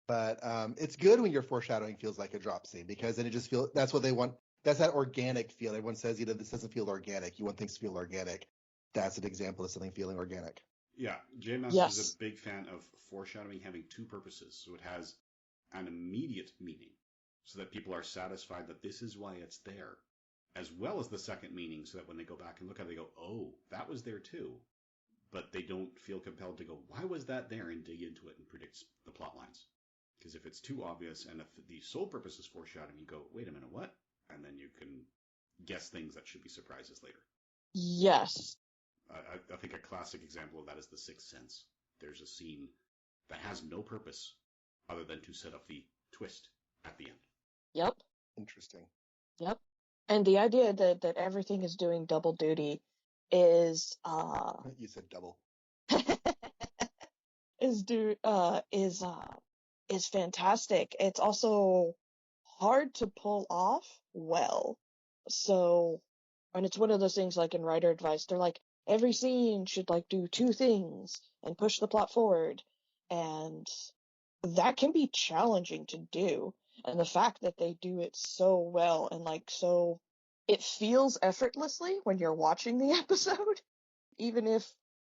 but it's good when your foreshadowing feels like a drop scene because then it just feels that's what they want. That's that organic feel. Everyone says, this doesn't feel organic. You want things to feel organic. That's an example of something feeling organic. Yeah, JMS is a Yes. big fan of foreshadowing having two purposes. So it has an immediate meaning, so that people are satisfied that this is why it's there, as well as the second meaning, so that when they go back and look at it, they go, oh, that was there too. But they don't feel compelled to go, why was that there, and dig into it and predict the plot lines. Because if it's too obvious and if the sole purpose is foreshadowing, you go, wait a minute, what? And then you can guess things that should be surprises later. Yes. I think a classic example of that is The Sixth Sense. There's a scene that has no purpose other than to set up the twist at the end. Yep. Interesting. Yep. And the idea that everything is doing double duty is You said double. is fantastic. It's also hard to pull off well. So, and it's one of those things like in writer advice, they're like, every scene should like do two things and push the plot forward. And that can be challenging to do. And the fact that they do it so well and like so, it feels effortlessly when you're watching the episode, even if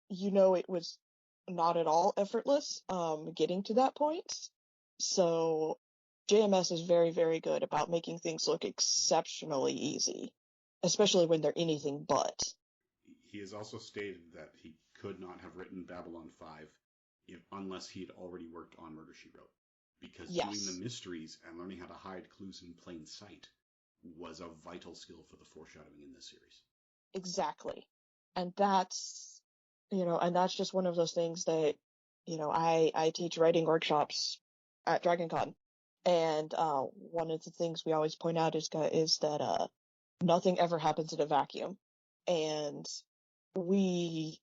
it was not at all effortless, getting to that point. So JMS is very, very good about making things look exceptionally easy, especially when they're anything but. He has also stated that he could not have written Babylon 5 unless he had already worked on Murder, She Wrote. Because doing the Yes, mysteries and learning how to hide clues in plain sight was a vital skill for the foreshadowing in this series. exactly. And that's just one of those things that, I teach writing workshops at DragonCon. And one of the things we always point out is that nothing ever happens in a vacuum. And we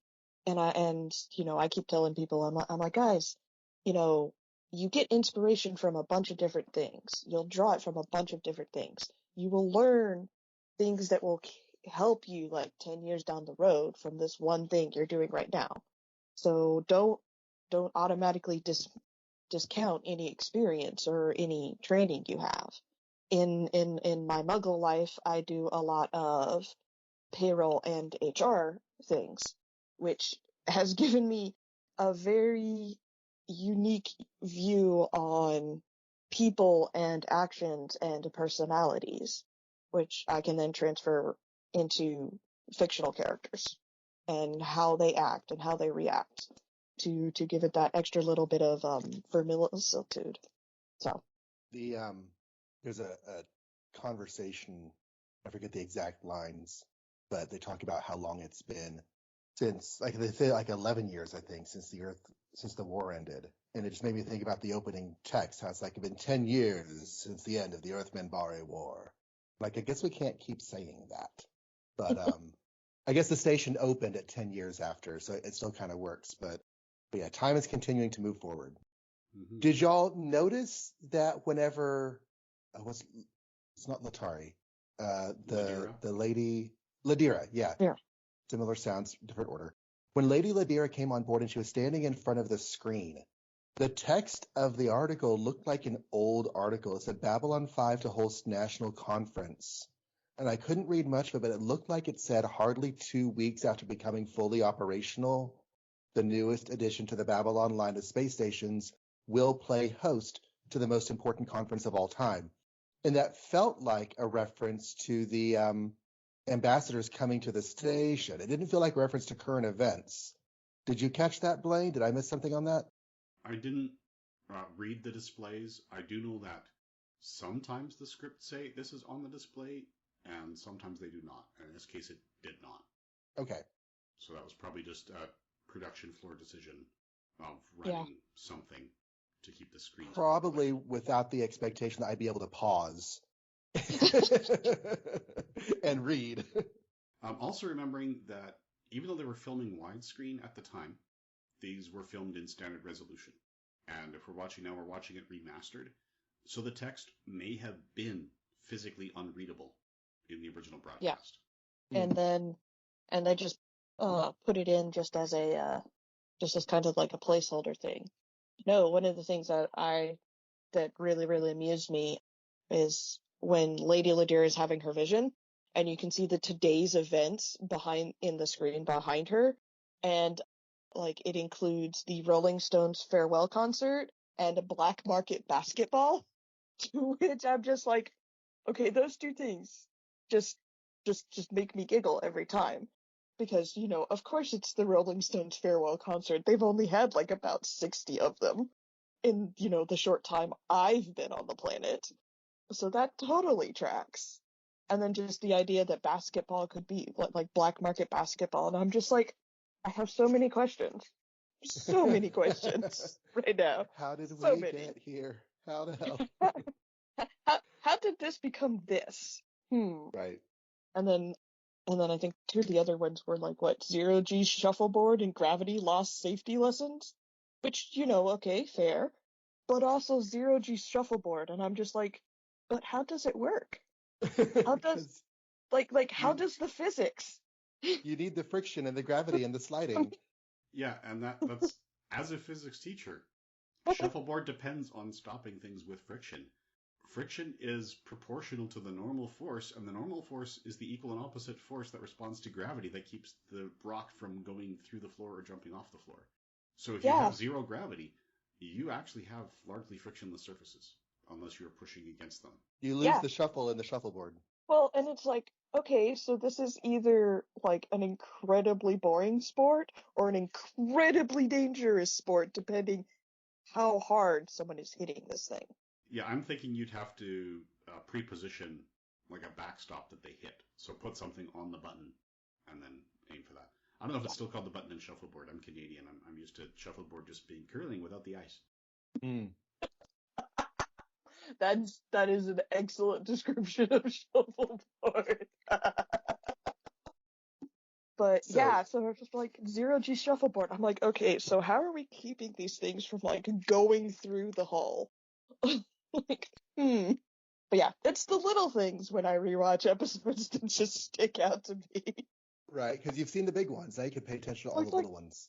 I keep telling people, I'm like, guys, you know, you get inspiration from a bunch of different things. You'll draw it from a bunch of different things. You will learn things that will help you like 10 years down the road from this one thing you're doing right now. So don't automatically discount any experience or any training you have. In my muggle life, I do a lot of payroll and HR things, which has given me a very unique view on people and actions and personalities, which I can then transfer into fictional characters and how they act and how they react to give it that extra little bit of verisimilitude. So The there's a conversation. I forget the exact lines, but they talk about how long it's been since, like they say, like 11 years, I think, since the war ended, and it just made me think about the opening text. How it's like it's been 10 years since the end of the Earth-Minbari War. Like I guess we can't keep saying that, but I guess the station opened at 10 years after, so it still kind of works. But yeah, time is continuing to move forward. Mm-hmm. Did y'all notice that whenever it's not Latari, the lady Ladira, yeah, yeah. similar sounds, different order. When Lady Ladira came on board and she was standing in front of the screen, the text of the article looked like an old article. It said Babylon 5 to host national conference. And I couldn't read much of it, but it looked like it said hardly 2 weeks after becoming fully operational, the newest addition to the Babylon line of space stations will play host to the most important conference of all time. And that felt like a reference to the ambassadors coming to the station. It didn't feel like a reference to current events. Did you catch that, Blaine? Did I miss something on that? I didn't read the displays. I do know that sometimes the scripts say this is on the display, and sometimes they do not. And in this case, it did not. Okay. So that was probably just a production floor decision of Yeah. running something to keep the screens Probably populated. without the expectation that I'd be able to pause and read. Also remembering that even though they were filming widescreen at the time, these were filmed in standard resolution. And if we're watching now, we're watching it remastered. So the text may have been physically unreadable in the original Yeah. broadcast. And they just put it in just as kind of like a placeholder thing. No, one of the things that really, really amused me is when Lady Ladira is having her vision, and you can see the today's events in the screen behind her, and like it includes the Rolling Stones farewell concert and a black market basketball, to which I'm just like, okay, those two things just make me giggle every time. Because, of course it's the Rolling Stones farewell concert. They've only had like about 60 of them in, the short time I've been on the planet. So that totally tracks. And then just the idea that basketball could be like black market basketball. And I'm just like, I have so many questions. So many questions right now. How did So we many. get here? How the hell? How did this become this? Right. And then I think two of the other ones were like what, zero G shuffleboard and gravity loss safety lessons, which, okay, fair, but also zero G shuffleboard, and I'm just like, but how does it work? How does Because how does the physics? you need the friction and the gravity and the sliding. Yeah, and that's as a physics teacher, shuffleboard depends on stopping things with friction. Friction is proportional to the normal force, and the normal force is the equal and opposite force that responds to gravity that keeps the rock from going through the floor or jumping off the floor. So if you Yeah, have zero gravity, you actually have largely frictionless surfaces, unless you're pushing against them. You lose yeah. the shuffle in the shuffleboard. Well, and it's like, okay, so this is either like an incredibly boring sport or an incredibly dangerous sport, depending how hard someone is hitting this thing. Yeah, I'm thinking you'd have to pre-position like a backstop that they hit. So put something on the button and then aim for that. I don't know if it's still called the button in shuffleboard. I'm Canadian. I'm used to shuffleboard just being curling without the ice. That is an excellent description of shuffleboard. But yeah, so it's just like zero G shuffleboard. I'm like, okay, so how are we keeping these things from like going through the hull? Like, But yeah, it's the little things when I rewatch episodes that just stick out to me. Right, because you've seen the big ones. Now you can pay attention to all the Like, little ones.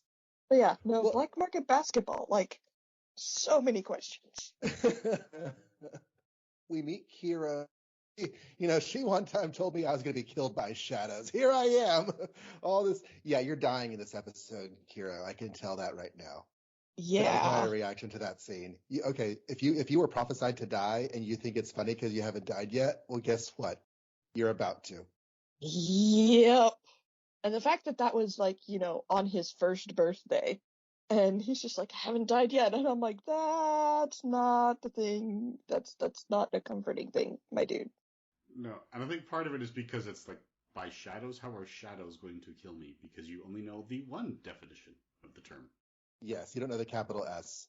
but yeah, no, Well, black market basketball, like, so many questions. we meet Kira. She one time told me I was going to be killed by shadows. Here I am. All this. Yeah, you're dying in this episode, Kira. I can tell that right now. That was my Yeah. reaction to that scene. Okay, if you were prophesied to die and you think it's funny because you haven't died yet, well, guess what? You're about to. Yep. And the fact that was like, on his first birthday, and he's just like, I haven't died yet, and I'm like, that's not the thing. That's not a comforting thing, my dude. No, and I think part of it is because it's like, by shadows, how are shadows going to kill me? Because you only know the one definition of the term. Yes, you don't know the capital S.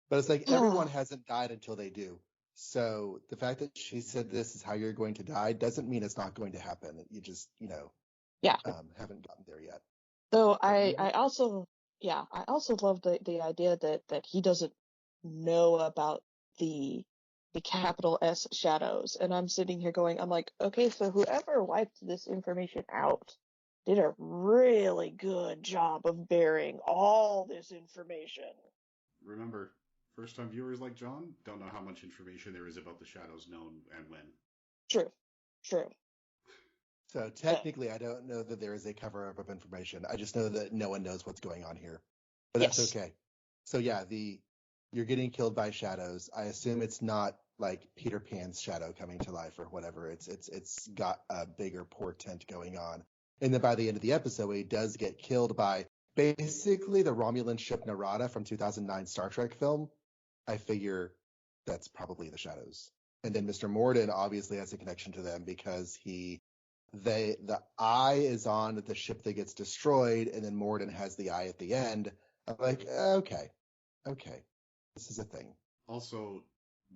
But it's like everyone hasn't died until they do. So the fact that she said this is how you're going to die doesn't mean it's not going to happen. You just, Yeah. haven't gotten there yet. Though I also love the idea that he doesn't know about the capital S shadows, and I'm sitting here going, I'm like, okay, so whoever wiped this information out did a really good job of bearing all this information. Remember, first-time viewers like John don't know how much information there is about the shadows known and when. True. So technically, I don't know that there is a cover-up of information. I just know that no one knows what's going on here. But that's Yes. okay. So yeah, you're getting killed by shadows. I assume it's not like Peter Pan's shadow coming to life or whatever. It's got a bigger portent going on. And then by the end of the episode, he does get killed by basically the Romulan ship Narada from 2009 Star Trek film. I figure that's probably the shadows. And then Mr. Morden obviously has a connection to them because he the eye is on the ship that gets destroyed, and then Morden has the eye at the end. I'm like, okay, this is a thing. Also,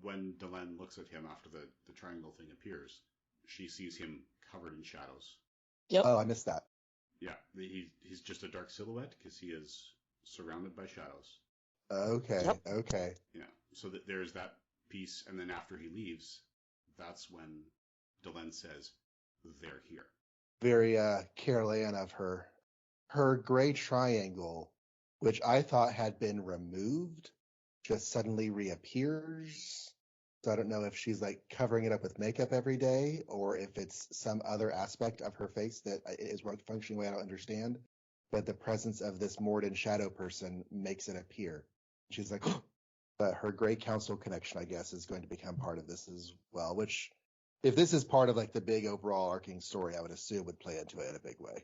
when Delenn looks at him after the triangle thing appears, she sees him covered in shadows. Yep. Oh, I missed that. Yeah, he's just a dark silhouette because he is surrounded by shadows. Okay, Yep. okay. Yeah, so there's that piece, and then after he leaves, that's when Delenn says, "They're here." Very Carol Ann of her. Her gray triangle, which I thought had been removed, just suddenly reappears. So I don't know if she's like covering it up with makeup every day, or if it's some other aspect of her face that is functioning the way I don't understand. But the presence of this Morden shadow person makes it appear. She's like, but her gray council connection, I guess, is going to become part of this as well, which if this is part of like the big overall arcing story, I would assume would play into it in a big way.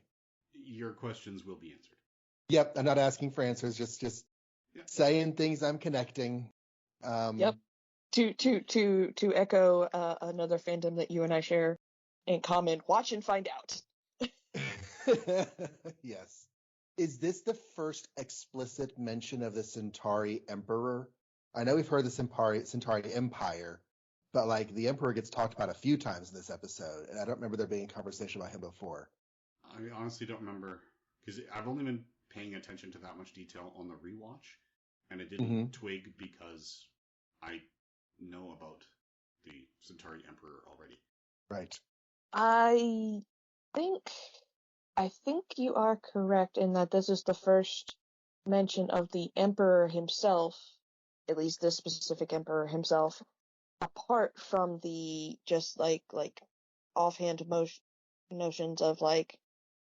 Your questions will be answered. Yep, I'm not asking for answers, just Yeah. saying things I'm connecting. Yep. To echo another fandom that you and I share in common, watch and find out. Yes. Is this the first explicit mention of the Centauri Emperor? I know we've heard the Centauri Empire, but like the Emperor gets talked about a few times in this episode, and I don't remember there being a conversation about him before. I honestly don't remember, because I've only been paying attention to that much detail on the rewatch, and it didn't twig because I know about the Centauri Emperor already. Right. I think you are correct in that this is the first mention of the Emperor himself, at least this specific Emperor himself, apart from the just like offhand notions of like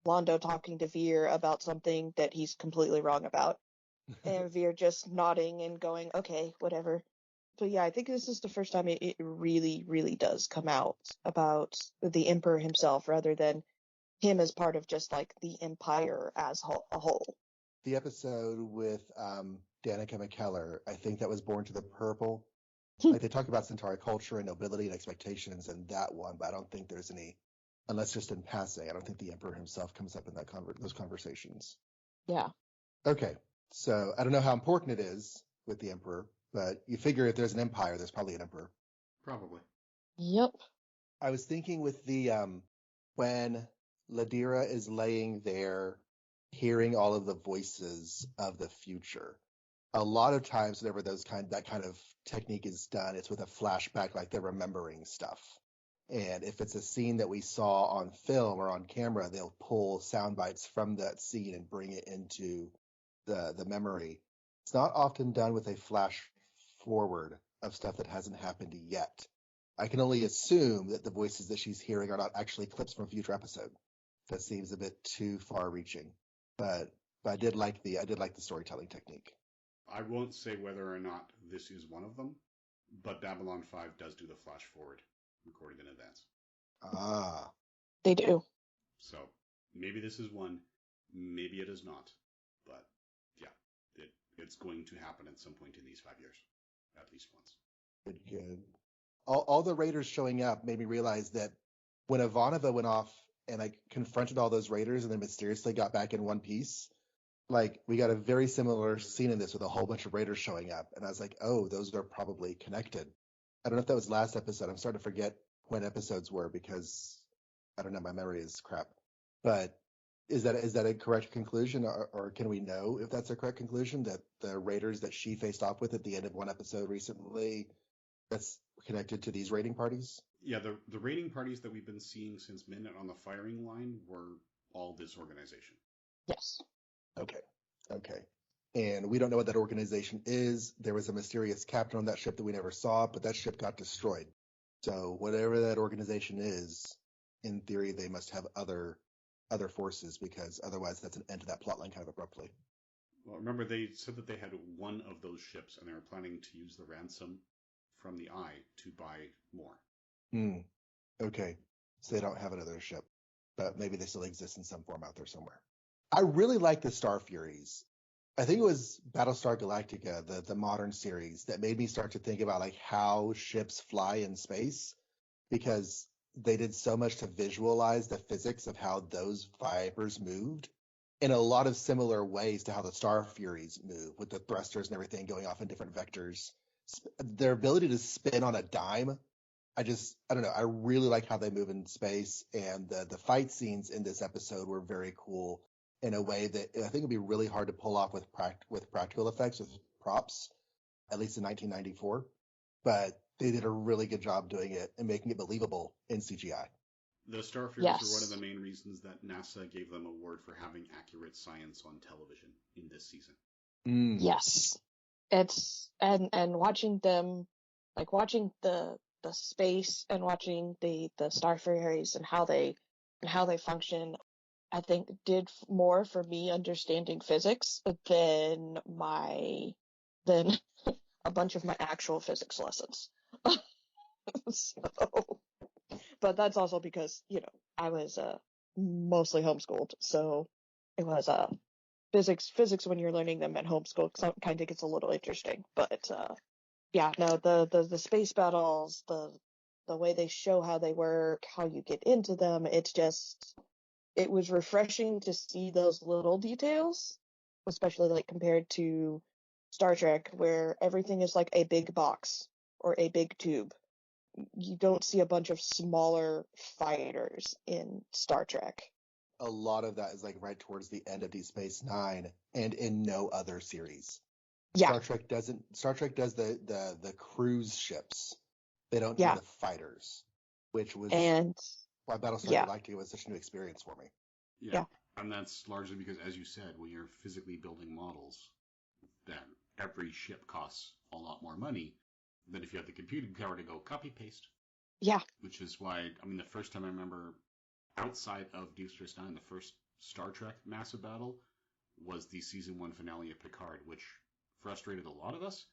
Londo talking to Veer about something that he's completely wrong about, and Veer just nodding and going, okay, whatever. But yeah, I think this is the first time it really, really does come out about the Emperor himself rather than him as part of just like the Empire as a whole. The episode with Danica McKellar, I think that was Born to the Purple. Like they talk about Centauri culture and nobility and expectations in that one, but I don't think there's any, unless just in passing, I don't think the Emperor himself comes up in that those conversations. Yeah. Okay, so I don't know how important it is with the Emperor, but you figure if there's an empire, there's probably an Emperor. Probably. Yep. I was thinking with the when Ladira is laying there, hearing all of the voices of the future. A lot of times, whenever that kind of technique is done, it's with a flashback, like they're remembering stuff. And if it's a scene that we saw on film or on camera, they'll pull sound bites from that scene and bring it into the memory. It's not often done with a flash forward of stuff that hasn't happened yet. I can only assume that the voices that she's hearing are not actually clips from a future episode. That seems a bit too far reaching. But I did like the storytelling technique. I won't say whether or not this is one of them, but Babylon 5 does do the flash forward recording in advance. Ah. They do. So maybe this is one, maybe it is not. But yeah, it's going to happen at some point in these 5 years, at least once. Good. All the raiders showing up made me realize that when Ivanova went off and I confronted all those raiders and then mysteriously got back in one piece, like we got a very similar scene in this with a whole bunch of raiders showing up. And I was like, oh, those are probably connected. I don't know if that was last episode. I'm starting to forget when episodes were because I don't know. My memory is crap. But is that a correct conclusion, or can we know if that's a correct conclusion that the raiders that she faced off with at the end of one episode recently, that's connected to these raiding parties? Yeah, the raiding parties that we've been seeing since Midnight on the Firing Line were all this organization. Yes. Okay. And we don't know what that organization is. There was a mysterious captain on that ship that we never saw, but that ship got destroyed. So whatever that organization is, in theory, they must have other forces, because otherwise that's an end to that plotline kind of abruptly. Well, remember they said that they had one of those ships, and they were planning to use the ransom from the Eye to buy more. Okay. So they don't have another ship, but maybe they still exist in some form out there somewhere. I really like the Star Furies. I think it was Battlestar Galactica, the modern series, that made me start to think about like how ships fly in space, because they did so much to visualize the physics of how those Vipers moved in a lot of similar ways to how the Star Furies move, with the thrusters and everything going off in different vectors. Their ability to spin on a dime, I don't know. I really like how they move in space, and the fight scenes in this episode were very cool in a way that I think would be really hard to pull off with practical effects, with props, at least in 1994. But they did a really good job doing it and making it believable in CGI. The Star Furies were one of Yes. the main reasons that NASA gave them an award for having accurate science on television in this season. Yes. It's and watching them, like watching the space and watching the Star Furies and how they function, I think did more for me understanding physics than than a bunch of my actual physics lessons. So, but that's also because, I was mostly homeschooled, so it was physics when you're learning them at homeschool kind of gets a little interesting. But yeah, no, the space battles, the way they show how they work, how you get into them, it was refreshing to see those little details, especially like compared to Star Trek, where everything is like a big box or a big tube. You don't see a bunch of smaller fighters in Star Trek. A lot of that is like right towards the end of Deep Space Nine, and in no other series. Yeah, Star Trek does the cruise ships. They don't do yeah, the fighters, which was and why Battlestar yeah, Galactica was such a new experience for me. Yeah. yeah, And that's largely because, as you said, when you're physically building models, that every ship costs a lot more money than if you have the computing power to go copy paste. yeah, Which is why, I mean, the first time I remember outside of Deep Space Nine, the first Star Trek massive battle was the season 1 finale of Picard, which frustrated a lot of us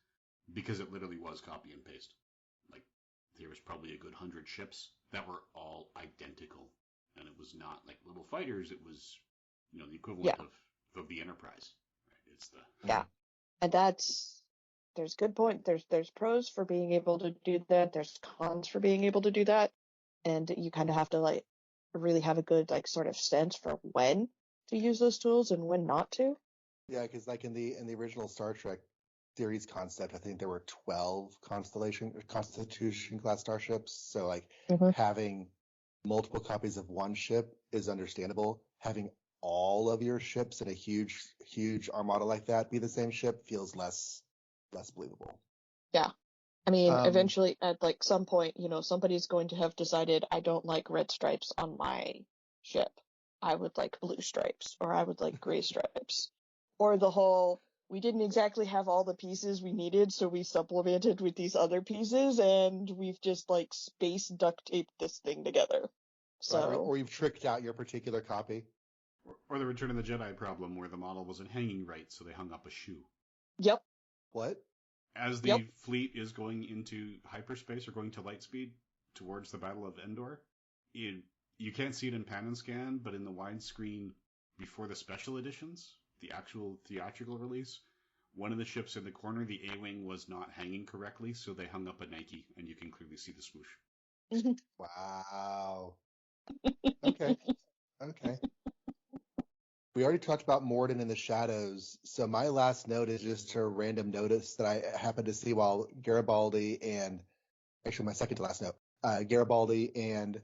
because it literally was copy and paste. Like, there was probably a good 100 ships that were all identical. And it was not like little fighters, it was, the equivalent yeah, of the Enterprise. Right? It's the. yeah. And there's good point. There's pros for being able to do that. There's cons for being able to do that. And you kind of have to like really have a good like sort of sense for when to use those tools and when not to. Yeah, because like in the original Star Trek series concept, I think there were 12 Constitution class starships. So like Mm-hmm. having multiple copies of one ship is understandable. Having all of your ships in a huge armada like that be the same ship feels less believable. Yeah. I mean, Um, eventually at like some point, somebody's going to have decided I don't like red stripes on my ship. I would like blue stripes, or I would like gray stripes. Or the whole, we didn't exactly have all the pieces we needed, so we supplemented with these other pieces, and we've just like space duct taped this thing together. right, So, or you've tricked out your particular copy. Or the Return of the Jedi problem where the model wasn't hanging right, so they hung up a shoe. yep, What? As yep, the fleet is going into hyperspace or going to light speed towards the Battle of Endor, you can't see it in pan and scan, but in the widescreen before the special editions, the actual theatrical release, one of the ships in the corner, the A-wing was not hanging correctly, so they hung up a Nike, and you can clearly see the swoosh. Wow. Okay. Okay. We already talked about Morden in the Shadows, so my last note is just a random notice that I happened to see while Garibaldi and, actually my second to last note, Garibaldi and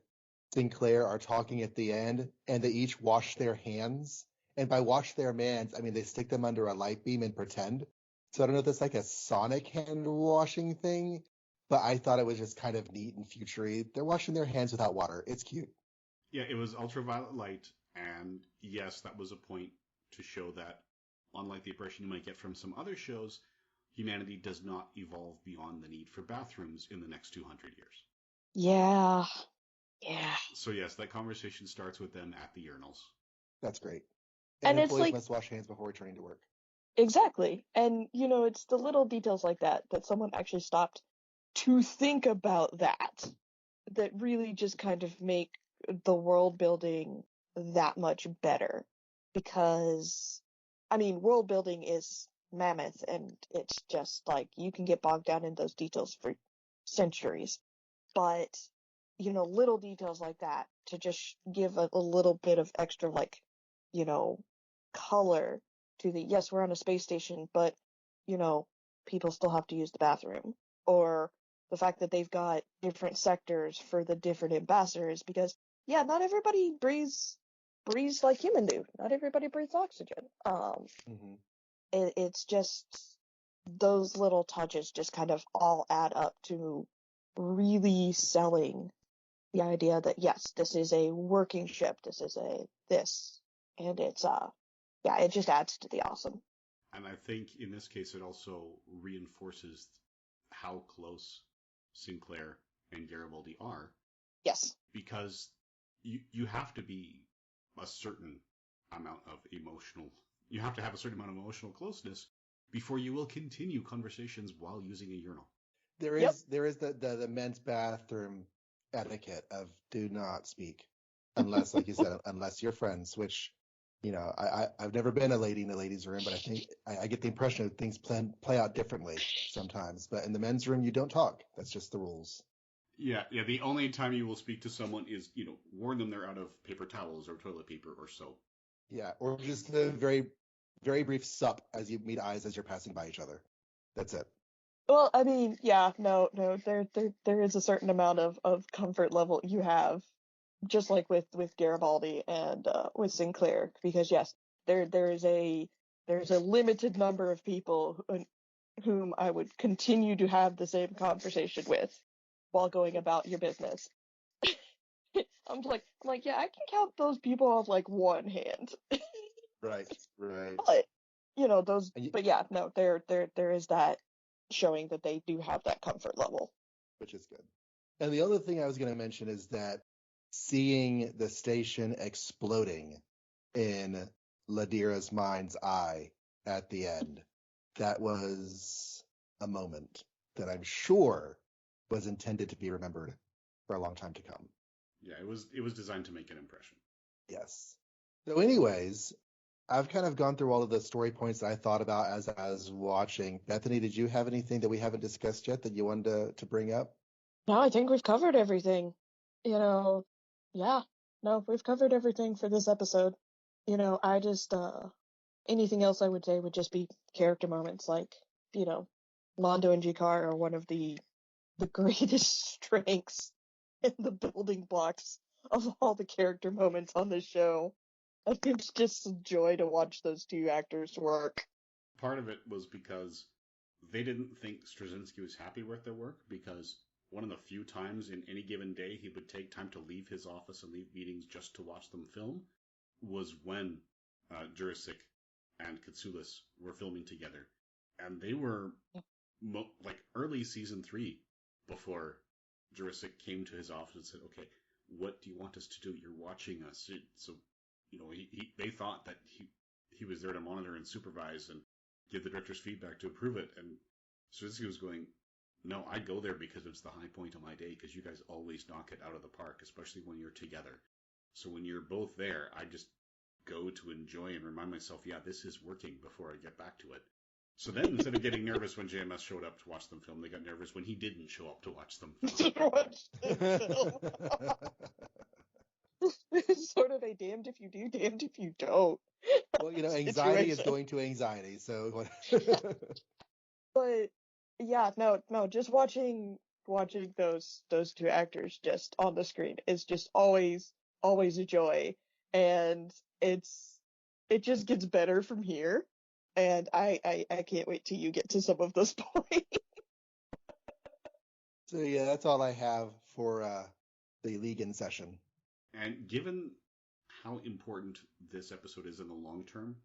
Sinclair are talking at the end, and they each wash their hands. And by wash their hands, I mean they stick them under a light beam and pretend. So I don't know if that's like a sonic hand washing thing, but I thought it was just kind of neat and futury. They're washing their hands without water. It's cute. Yeah, it was ultraviolet light, and yes, that was a point to show that, unlike the impression you might get from some other shows, humanity does not evolve beyond the need for bathrooms in the next 200 years. yeah, yeah. So yes, that conversation starts with them at the urinals. That's great. And And it's employees like, must wash hands before returning to work. exactly. And, it's the little details like that someone actually stopped to think about that really just kind of make the world building that much better. Because, I mean, world building is mammoth, and it's just like you can get bogged down in those details for centuries. But little details like that to just give a little bit of extra, like, you know, color to yes, we're on a space station, but, people still have to use the bathroom. Or the fact that they've got different sectors for the different ambassadors, because, yeah, not everybody breathes like human do. Not everybody breathes oxygen. Mm-hmm. It's just those little touches just kind of all add up to really selling the idea that, yes, this is a working ship, this is and it's yeah, it just adds to the awesome. And I think in this case it also reinforces how close Sinclair and Garibaldi are. Yes. Because you have to be a certain amount of emotional you have to have a certain amount of emotional closeness before you will continue conversations while using a urinal. There is the men's bathroom etiquette of do not speak unless, like you said, unless you're friends, which, I've never been a lady in the ladies' room, but I think I get the impression that things play out differently sometimes. But in the men's room, you don't talk. That's just the rules. Yeah. The only time you will speak to someone is, warn them they're out of paper towels or toilet paper or soap. Yeah, or just a very, very brief sup as you meet eyes as you're passing by each other. That's it. Well, I mean, yeah, no, there is a certain amount of comfort level you have, just like with Garibaldi and with Sinclair, because yes, there's a limited number of people whom I would continue to have the same conversation with while going about your business. I'm like, yeah, I can count those people off like one hand. Right. But those, And but yeah, no, there is that showing that they do have that comfort level, which is good. And the other thing I was going to mention is that seeing the station exploding in Ladira's mind's eye at the end, that was a moment that I'm sure was intended to be remembered for a long time to come. Yeah, it was designed to make an impression. Yes. So anyways, I've kind of gone through all of the story points that I thought about as I was watching. Bethany, did you have anything that we haven't discussed yet that you wanted to bring up? No, I think we've covered everything. Yeah, no, we've covered everything for this episode. I just, anything else I would say would just be character moments, like, Londo and Jikar are one of the greatest strengths in the building blocks of all the character moments on the show. And it's just a joy to watch those two actors work. Part of it was because they didn't think Straczynski was happy with their work, because one of the few times in any given day he would take time to leave his office and leave meetings just to watch them film was when Jurassic and Katsoulis were filming together. And they were like early season 3 before Jurassic came to his office and said, okay, what do you want us to do? You're watching us. So, they thought that he was there to monitor and supervise and give the director's feedback to approve it. And Straczynski was going, no, I go there because it's the high point of my day, because you guys always knock it out of the park, especially when you're together. So when you're both there, I just go to enjoy and remind myself, yeah, this is working before I get back to it. So then, instead of getting nervous when JMS showed up to watch them film, they got nervous when he didn't show up to watch them film. It's sort of a damned if you do, damned if you don't. Well, anxiety is going to anxiety, so. But yeah, no, just watching those two actors just on the screen is just always a joy, and it just gets better from here, and I can't wait till you get to some of those points. So yeah, that's all I have for the Legion session. And given how important this episode is in the long term,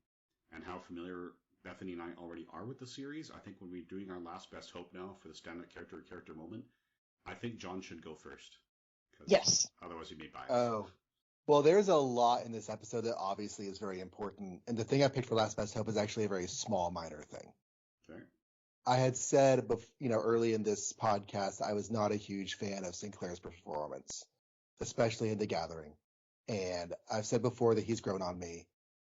and how familiar Bethany and I already are with the series, I think when we're doing our last best hope now for the stand-up character moment, I think Jon should go first. Yes. Otherwise he may bias. Oh. Well, there's a lot in this episode that obviously is very important. And the thing I picked for last best hope is actually a very small, minor thing. Okay. I had said, early in this podcast, I was not a huge fan of Sinclair's performance, especially in The Gathering. And I've said before that he's grown on me,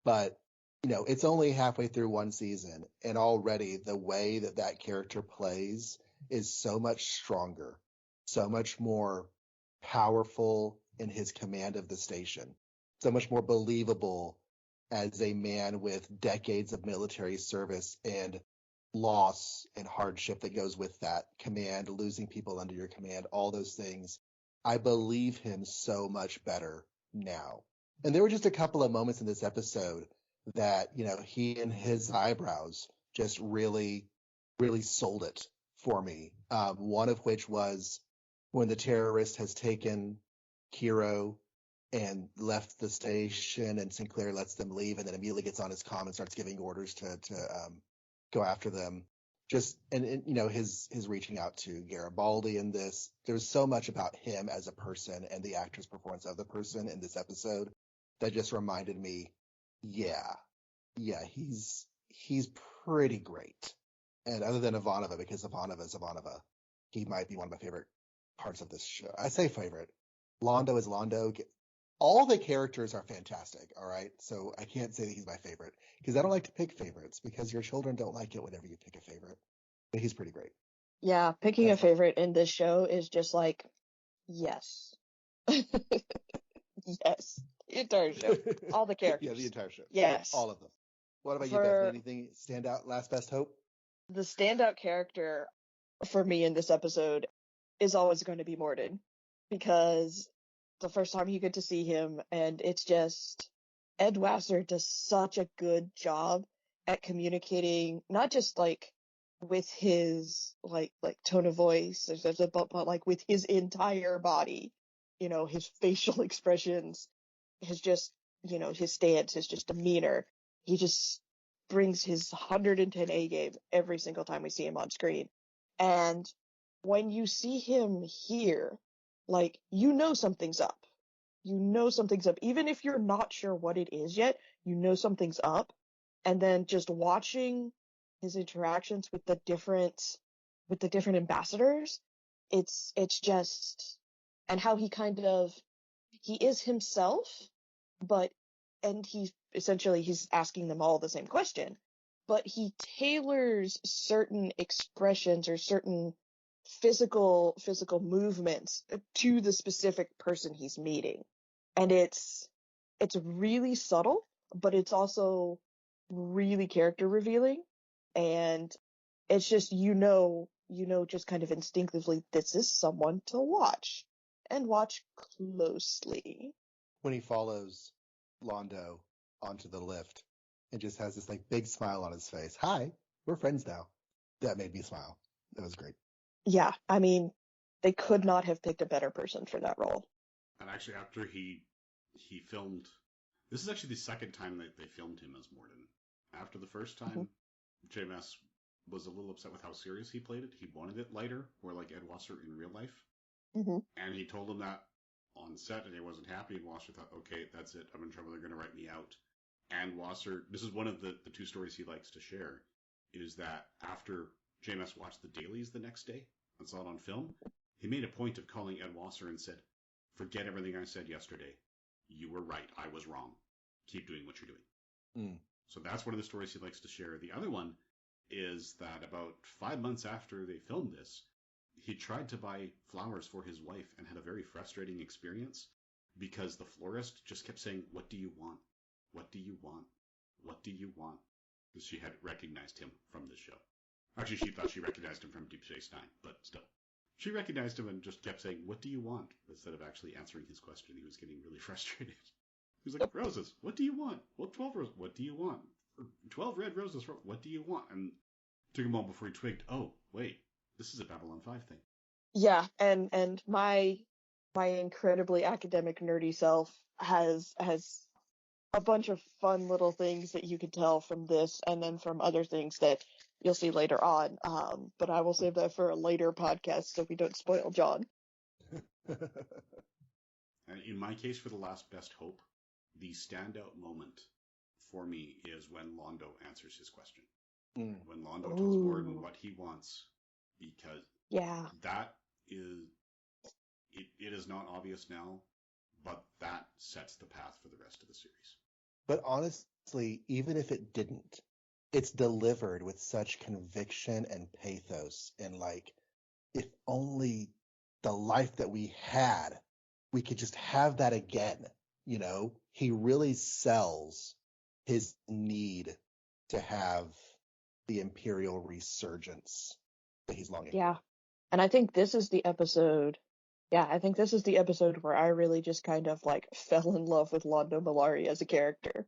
but it's only halfway through one season, and already the way that character plays is so much stronger, so much more powerful in his command of the station, so much more believable as a man with decades of military service and loss and hardship that goes with that command, losing people under your command, all those things. I believe him so much better now. And there were just a couple of moments in this episode that, he and his eyebrows just really, really sold it for me. One of which was when the terrorist has taken Kiro and left the station, and Sinclair lets them leave, and then immediately gets on his comm and starts giving orders to go after them. Just and his reaching out to Garibaldi in this. There's so much about him as a person and the actor's performance of the person in this episode that just reminded me, yeah, he's pretty great. And other than Ivanova, because Ivanova is Ivanova, he might be one of my favorite parts of this show. I say favorite. Londo is Londo. All the characters are fantastic, all right? So I can't say that he's my favorite, because I don't like to pick favorites, because your children don't like it whenever you pick a favorite. But he's pretty great. Yeah, picking a favorite in this show is just like, yes. Yes. The entire show. All the characters. Yeah, the entire show. Yes. All of them. What about you, Bethany? Anything stand out? Last best hope? The standout character for me in this episode is always going to be Morden, because the first time you get to see him, and it's just, Ed Wasser does such a good job at communicating, not just like with his like tone of voice, but like with his entire body, his facial expressions, his just, his stance, his just demeanor. He just brings his 110 A game every single time we see him on screen. And when you see him here, like, something's up. Something's up. Even if you're not sure what it is yet, something's up. And then just watching his interactions with the different ambassadors, it's just, and how he he is himself, and he's asking them all the same question, but he tailors certain expressions or certain physical movements to the specific person he's meeting. And it's really subtle, but it's also really character revealing. And it's just, just kind of instinctively, this is someone to watch, and watch closely. When he follows Londo onto the lift and just has this like big smile on his face. Hi, we're friends now. That made me smile. That was great. Yeah, I mean, they could not have picked a better person for that role. And actually, after he filmed, this is actually the second time that they filmed him as Morden. After the first time, JMS was a little upset with how serious he played it. He wanted it lighter, more like Ed Wasser in real life. And he told him that on set, and he wasn't happy. And Wasser thought, okay, that's it. I'm in trouble. They're going to write me out. And Wasser, this is one of the two stories he likes to share, is that after JMS watched the dailies the next day and saw it on film, he made a point of calling Ed Wasser and said, forget everything I said yesterday. You were right. I was wrong. Keep doing what you're doing. So that's one of the stories he likes to share. The other one is that about 5 months after they filmed this, he tried to buy flowers for his wife and had a very frustrating experience because the florist just kept saying, what do you want? What do you want? What do you want? Because she had recognized him from this show. Actually, she thought she recognized him from Deep Space Nine, but still. She recognized him and just kept saying, what do you want? Instead of actually answering his question. He was getting really frustrated. He was like, roses, what do you want? Well, 12 roses, what do you want? 12 red roses, what do you want? And it took him a moment before he twigged, oh, wait, this is a Babylon 5 thing. Yeah, and my incredibly academic, nerdy self has a bunch of fun little things that you can tell from this, and then from other things that you'll see later on. But I will save that for a later podcast so we don't spoil Jon. In my case, for the last best hope, the standout moment for me is when Londo answers his question. When Londo tells Morden what he wants, because that is, it is not obvious now, but that sets the path for the rest of the series. But honestly, even if it didn't, it's delivered with such conviction and pathos, and like, if only the life that we had we could just have that again. He really sells his need to have the Imperial resurgence that he's longing Yeah. And I think this is the episode. Yeah, I think this is the episode where I really just kind of like fell in love with Londo Mollari as a character.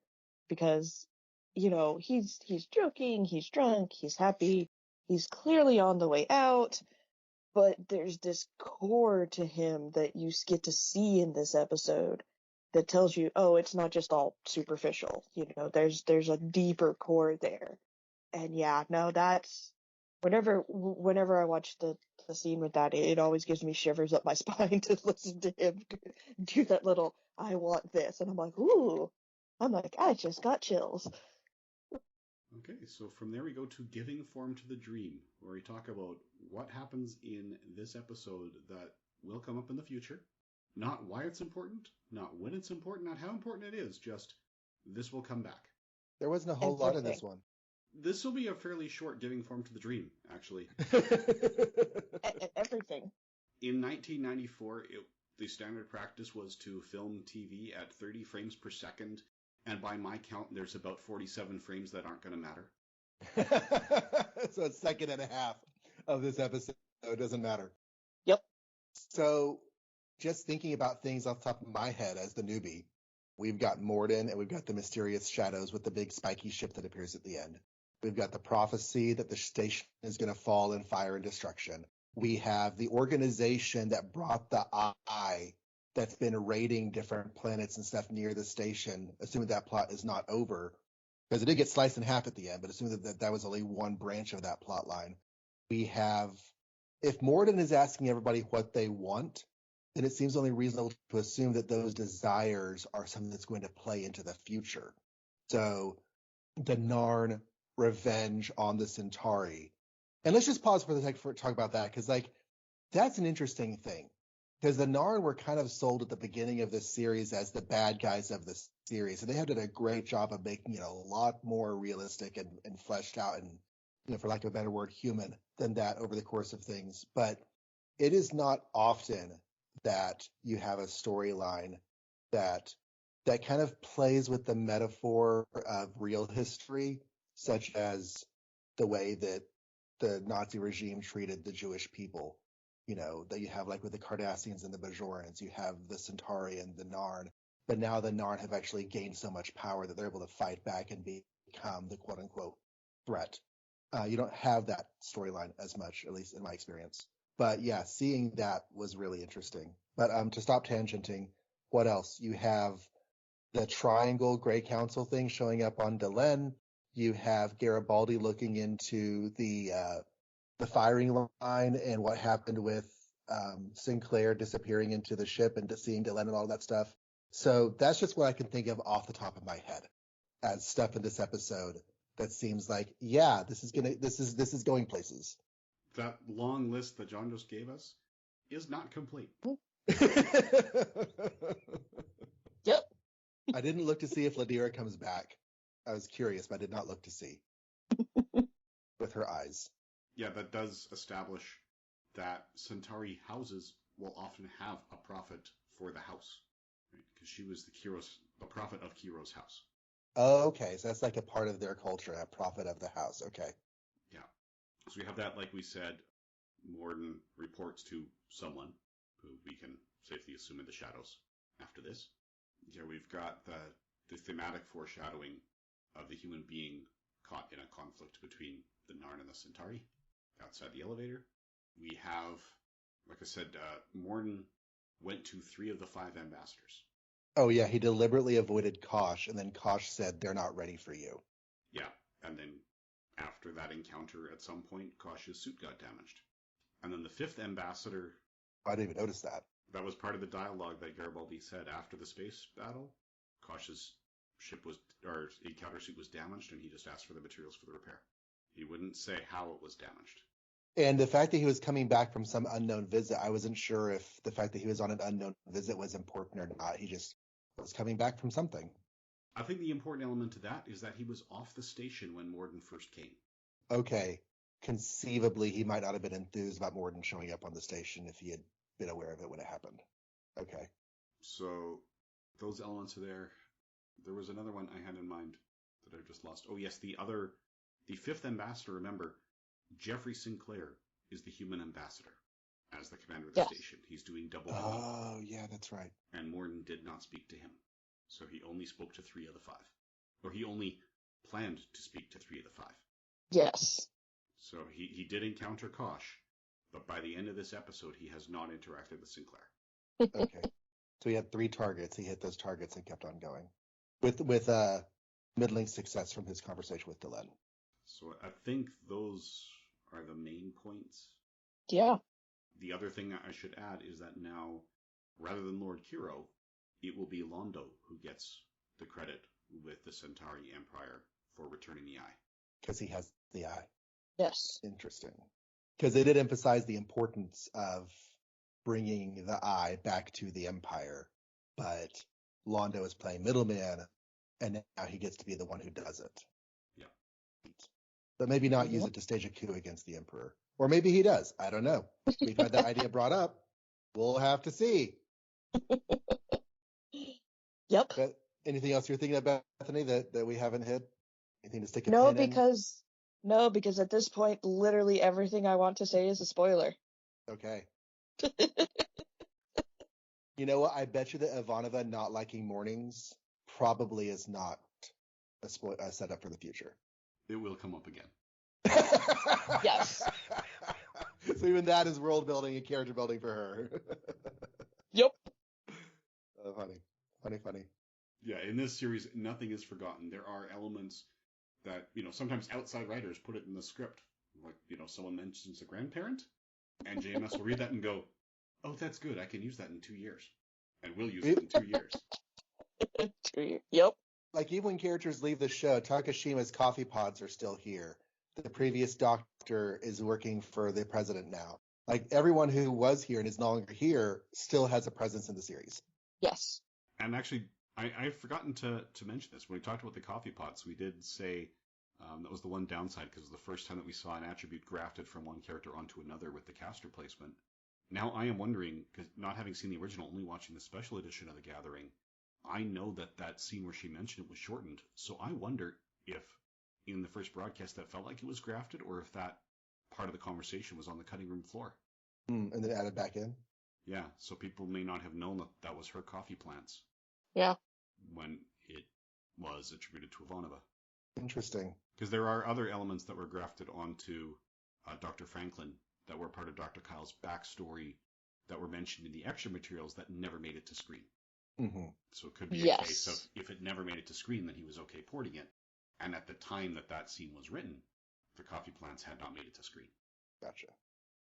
Because, he's joking, he's drunk, he's happy, he's clearly on the way out, but there's this core to him that you get to see in this episode that tells you, oh, it's not just all superficial. There's a deeper core there. And yeah, no, that's whenever I watch the scene with that, it always gives me shivers up my spine to listen to him do that little "I want this," and I'm like, ooh, I just got chills. Okay, so from there we go to giving form to the dream, where we talk about what happens in this episode that will come up in the future. Not why it's important, not when it's important, not how important it is, just this will come back. There wasn't a whole lot in this one. This will be a fairly short giving form to the dream, actually. Everything. In 1994, the standard practice was to film TV at 30 frames per second, and by my count, there's about 47 frames that aren't going to matter. So a second and a half of this episode doesn't matter. Yep. So just thinking about things off the top of my head as the newbie, we've got Morden and we've got the mysterious shadows with the big spiky ship that appears at the end. We've got the prophecy that the station is going to fall in fire and destruction. We have the organization that brought the eye that's been raiding different planets and stuff near the station, assuming that plot is not over, because it did get sliced in half at the end, but assuming that was only one branch of that plot line. We have, if Morden is asking everybody what they want, then it seems only reasonable to assume that those desires are something that's going to play into the future. So the Narn revenge on the Centauri. And let's just pause for the second to talk about that, because that's an interesting thing. Because the Narn were kind of sold at the beginning of this series as the bad guys of the series, and they have done a great job of making it a lot more realistic and fleshed out and, for lack of a better word, human than that over the course of things. But it is not often that you have a storyline that kind of plays with the metaphor of real history, such as the way that the Nazi regime treated the Jewish people. That you have like with the Cardassians and the Bajorans, you have the Centauri and the Narn, but now the Narn have actually gained so much power that they're able to fight back and become the quote unquote threat. You don't have that storyline as much, at least in my experience. But yeah, seeing that was really interesting. But to stop tangenting, what else? You have the Triangle Grey Council thing showing up on Delenn. You have Garibaldi looking into the firing line and what happened with Sinclair disappearing into the ship and seeing Delenn and all that stuff. So that's just what I can think of off the top of my head as stuff in this episode that seems like, yeah, this is going places. That long list that John just gave us is not complete. Yep. I didn't look to see if Ladira comes back. I was curious, but I did not look to see with her eyes. Yeah, that does establish that Centauri houses will often have a prophet for the house, right? Because she was the prophet of Kiro's house. Oh, okay, so that's like a part of their culture, a prophet of the house. Okay. Yeah. So we have that, like we said, Morden reports to someone who we can safely assume in the shadows after this. Here we've got the thematic foreshadowing of the human being caught in a conflict between the Narn and the Centauri outside the elevator. We have, like I said, Morden went to 3 of the 5 ambassadors. Oh, yeah, he deliberately avoided Kosh, and then Kosh said, they're not ready for you. Yeah, and then after that encounter, at some point, Kosh's suit got damaged. And then the 5th ambassador... I didn't even notice that. That was part of the dialogue that Garibaldi said after the space battle. Kosh's encounter suit was damaged, and he just asked for the materials for the repair. He wouldn't say how it was damaged. And the fact that he was coming back from some unknown visit, I wasn't sure if the fact that he was on an unknown visit was important or not. He just was coming back from something. I think the important element to that is that he was off the station when Morden first came. Okay. Conceivably, he might not have been enthused about Morden showing up on the station if he had been aware of it when it happened. Okay. So those elements are there. There was another one I had in mind that I just lost. Oh yes, the fifth ambassador. Remember, Jeffrey Sinclair is the human ambassador as the commander of the station. He's doing double duty. Oh yeah, that's right. And Morden did not speak to him, so he only spoke to 3 of the 5, or he only planned to speak to 3 of the 5. Yes. So he did encounter Kosh, but by the end of this episode, he has not interacted with Sinclair. Okay. So he had 3 targets. He hit those targets and kept on going with middling success from his conversation with Delenn. So I think those are the main points. Yeah. The other thing I should add is that now, rather than Lord Kiro, it will be Londo who gets the credit with the Centauri Empire for returning the eye. Because he has the eye. Yes. Interesting. Because they did emphasize the importance of bringing the eye back to the Empire, but Londo is playing middleman, and now he gets to be the one who does it. Yeah. But maybe not use it to stage a coup against the Emperor. Or maybe he does. I don't know. We've had that idea brought up. We'll have to see. Yep. But anything else you're thinking about, Bethany, that we haven't hit? Anything to stick a No, pin because at this point, literally everything I want to say is a spoiler. Okay. You know what? I bet you that Ivanova not liking mornings probably is not a setup for the future. It will come up again. Yes. So even that is world building and character building for her. Yep. Oh, funny. Yeah, in this series, nothing is forgotten. There are elements that, sometimes outside writers put it in the script. Like, someone mentions a grandparent, and JMS will read that and go, oh, that's good. I can use that in 2 years. And we'll use it in 2 years. 2 years. Yep. Like, even when characters leave the show, Takashima's coffee pods are still here. The previous doctor is working for the president now. Like, everyone who was here and is no longer here still has a presence in the series. Yes. And actually, I've forgotten to mention this. When we talked about the coffee pots, we did say that was the one downside, because it was the first time that we saw an attribute grafted from one character onto another with the cast replacement. Now I am wondering, because not having seen the original, only watching the special edition of The Gathering, I know that scene where she mentioned it was shortened. So I wonder if in the first broadcast that felt like it was grafted, or if that part of the conversation was on the cutting room floor. And then added back in? Yeah, so people may not have known that was her coffee plants. Yeah. When it was attributed to Ivanova. Interesting. Because there are other elements that were grafted onto Dr. Franklin that were part of Dr. Kyle's backstory that were mentioned in the extra materials that never made it to screen. Mm-hmm. So it could be a case of if it never made it to screen, then he was okay porting it. And at the time that scene was written, the coffee plants had not made it to screen. Gotcha.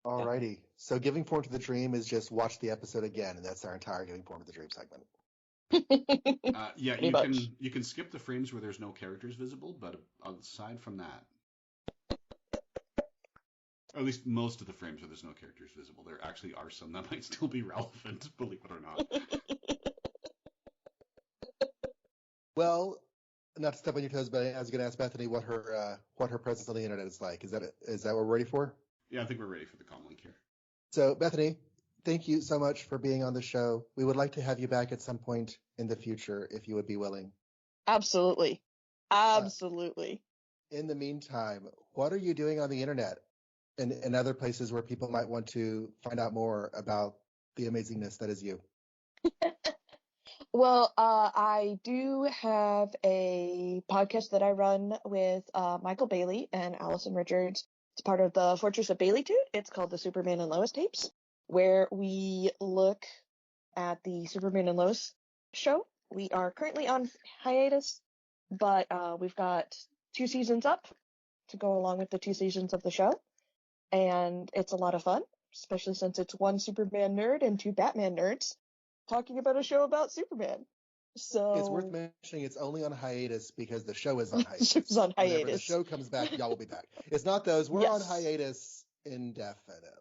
Alrighty. So giving form to the dream is just watch the episode again, and that's our entire giving form to the dream segment. Yeah, you can skip the frames where there's no characters visible, but aside from that, or at least most of the frames where there's no characters visible, there actually are some that might still be relevant, believe it or not. Well, not to step on your toes, but I was going to ask Bethany what her presence on the internet is like. Is that what we're ready for? Yeah, I think we're ready for the comm link here. So, Bethany, thank you so much for being on the show. We would like to have you back at some point in the future, if you would be willing. Absolutely. In the meantime, what are you doing on the internet and other places where people might want to find out more about the amazingness that is you? Well, I do have a podcast that I run with Michael Bailey and Allison Richards. It's part of the Fortress of Baileytude. It's called the Superman and Lois tapes, where we look at the Superman and Lois show. We are currently on hiatus, but we've got 2 seasons up to go along with the 2 seasons of the show. And it's a lot of fun, especially since it's 1 Superman nerd and 2 Batman nerds talking about a show about Superman. So it's worth mentioning it's only on hiatus because the show is on hiatus. It's on hiatus. Whenever the show comes back, y'all will be back. It's not those. We're on hiatus indefinitely.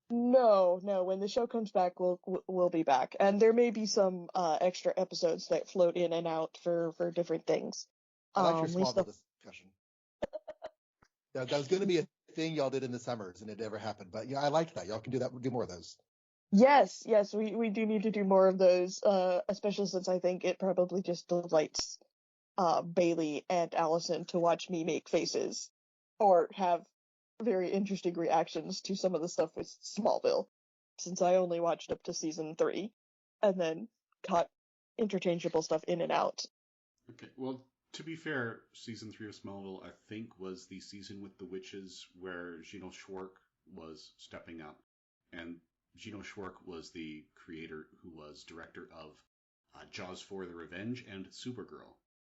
No. When the show comes back, we'll be back, and there may be some extra episodes that float in and out for different things. I like your Smallville discussion. That was going to be a thing y'all did in the summers, and it never happened. But yeah, I liked that. Y'all can do that. Do more of those. Yes, yes, we do need to do more of those, especially since I think it probably just delights Bailey and Allison to watch me make faces or have very interesting reactions to some of the stuff with Smallville, since I only watched up to season 3 and then caught interchangeable stuff in and out. Okay, well, to be fair, season 3 of Smallville, I think, was the season with the witches where Gino Schwark was stepping up. And Gino Schwark was the creator who was director of Jaws 4 The Revenge and Supergirl.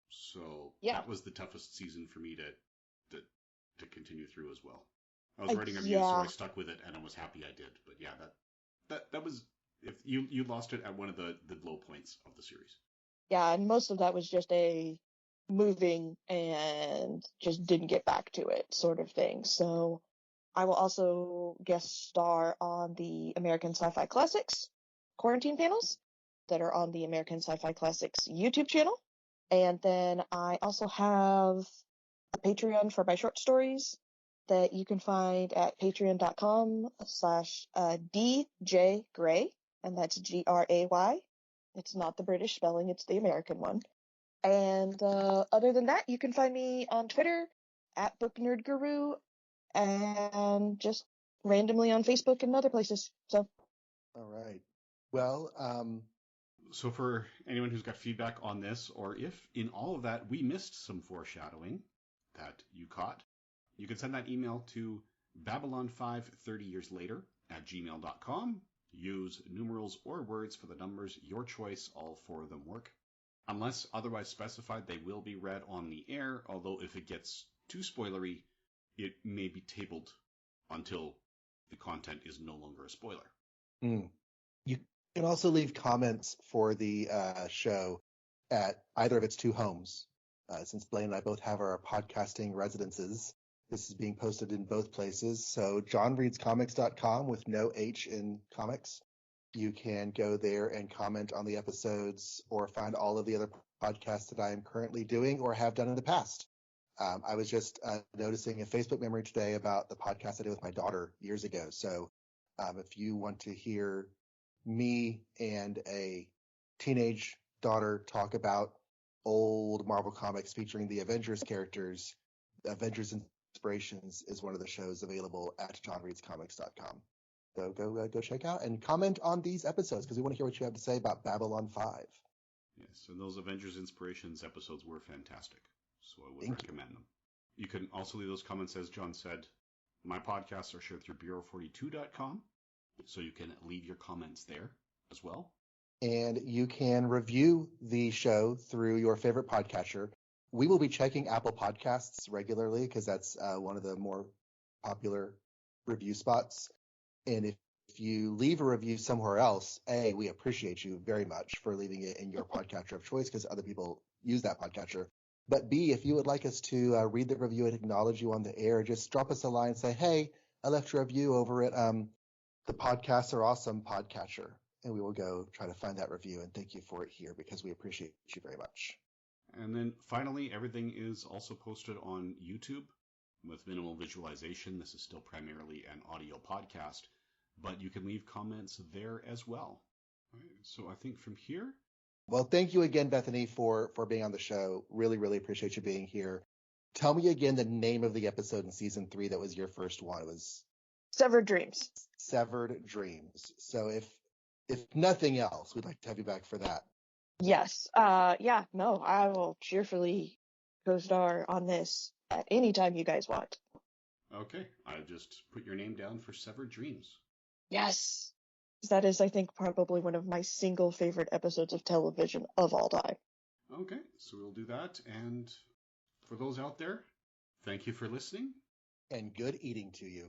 So Yeah. that was the toughest season for me to continue through as well. I was writing reviews, Yeah. so I stuck with it, and I was happy I did. But yeah, that was, if you lost it at one of the low points of the series. Yeah, and most of that was just a moving and just didn't get back to it sort of thing. So I will also guest star on the American Sci-Fi Classics quarantine panels that are on the American Sci-Fi Classics YouTube channel. And then I also have a Patreon for my short stories that you can find at patreon.com/DJ Gray, and that's Gray. It's not the British spelling, it's the American one. And other than that, you can find me on Twitter at BookNerdGuru and just randomly on Facebook and other places. So, All right. Well, So for anyone who's got feedback on this, or if in all of that we missed some foreshadowing that you caught, you can send that email to Babylon530yearslater at gmail.com. Use numerals or words for the numbers, your choice, all four of them work. Unless otherwise specified, they will be read on the air, although if it gets too spoilery, it may be tabled until the content is no longer a spoiler. you can also leave comments for the show at either of its two homes. Since Blaine and I both have our podcasting residences, this is being posted in both places. So johnreadscomics.com with no H in comics. You can go there and comment on the episodes or find all of the other podcasts that I am currently doing or have done in the past. I was just noticing a Facebook memory today about the podcast I did with my daughter years ago. So if you want to hear me and a teenage daughter talk about old Marvel comics featuring the Avengers characters, Avengers Inspirations is one of the shows available at johnreadscomics.com. So go check out and comment on these episodes because we want to hear what you have to say about Babylon 5. Yes, and those Avengers Inspirations episodes were fantastic, so I would recommend them. You can also leave those comments, as John said. My podcasts are shared through Bureau42.com, so you can leave your comments there as well. And you can review the show through your favorite podcatcher. We will be checking Apple Podcasts regularly because that's one of the more popular review spots. And if you leave a review somewhere else, A, we appreciate you very much for leaving it in your podcatcher of choice because other people use that podcatcher. But B, if you would like us to read the review and acknowledge you on the air, just drop us a line and say, hey, I left a review over at the Podcasts Are Awesome podcatcher. And we will go try to find that review and thank you for it here because we appreciate you very much. And then finally, everything is also posted on YouTube with minimal visualization. This is still primarily an audio podcast, but you can leave comments there as well. All right, so I think from here. Well, thank you again, Bethany, for being on the show. Really, really appreciate you being here. Tell me again the name of the episode in season 3 that was your first one. It was Severed Dreams. Severed Dreams. So if nothing else, we'd like to have you back for that. Yes. Yeah, no, I will cheerfully co-star on this at any time you guys want. Okay, I just put your name down for Severed Dreams. Yes. That is, I think, probably one of my single favorite episodes of television of all time. Okay, so we'll do that. And for those out there, thank you for listening. And good eating to you.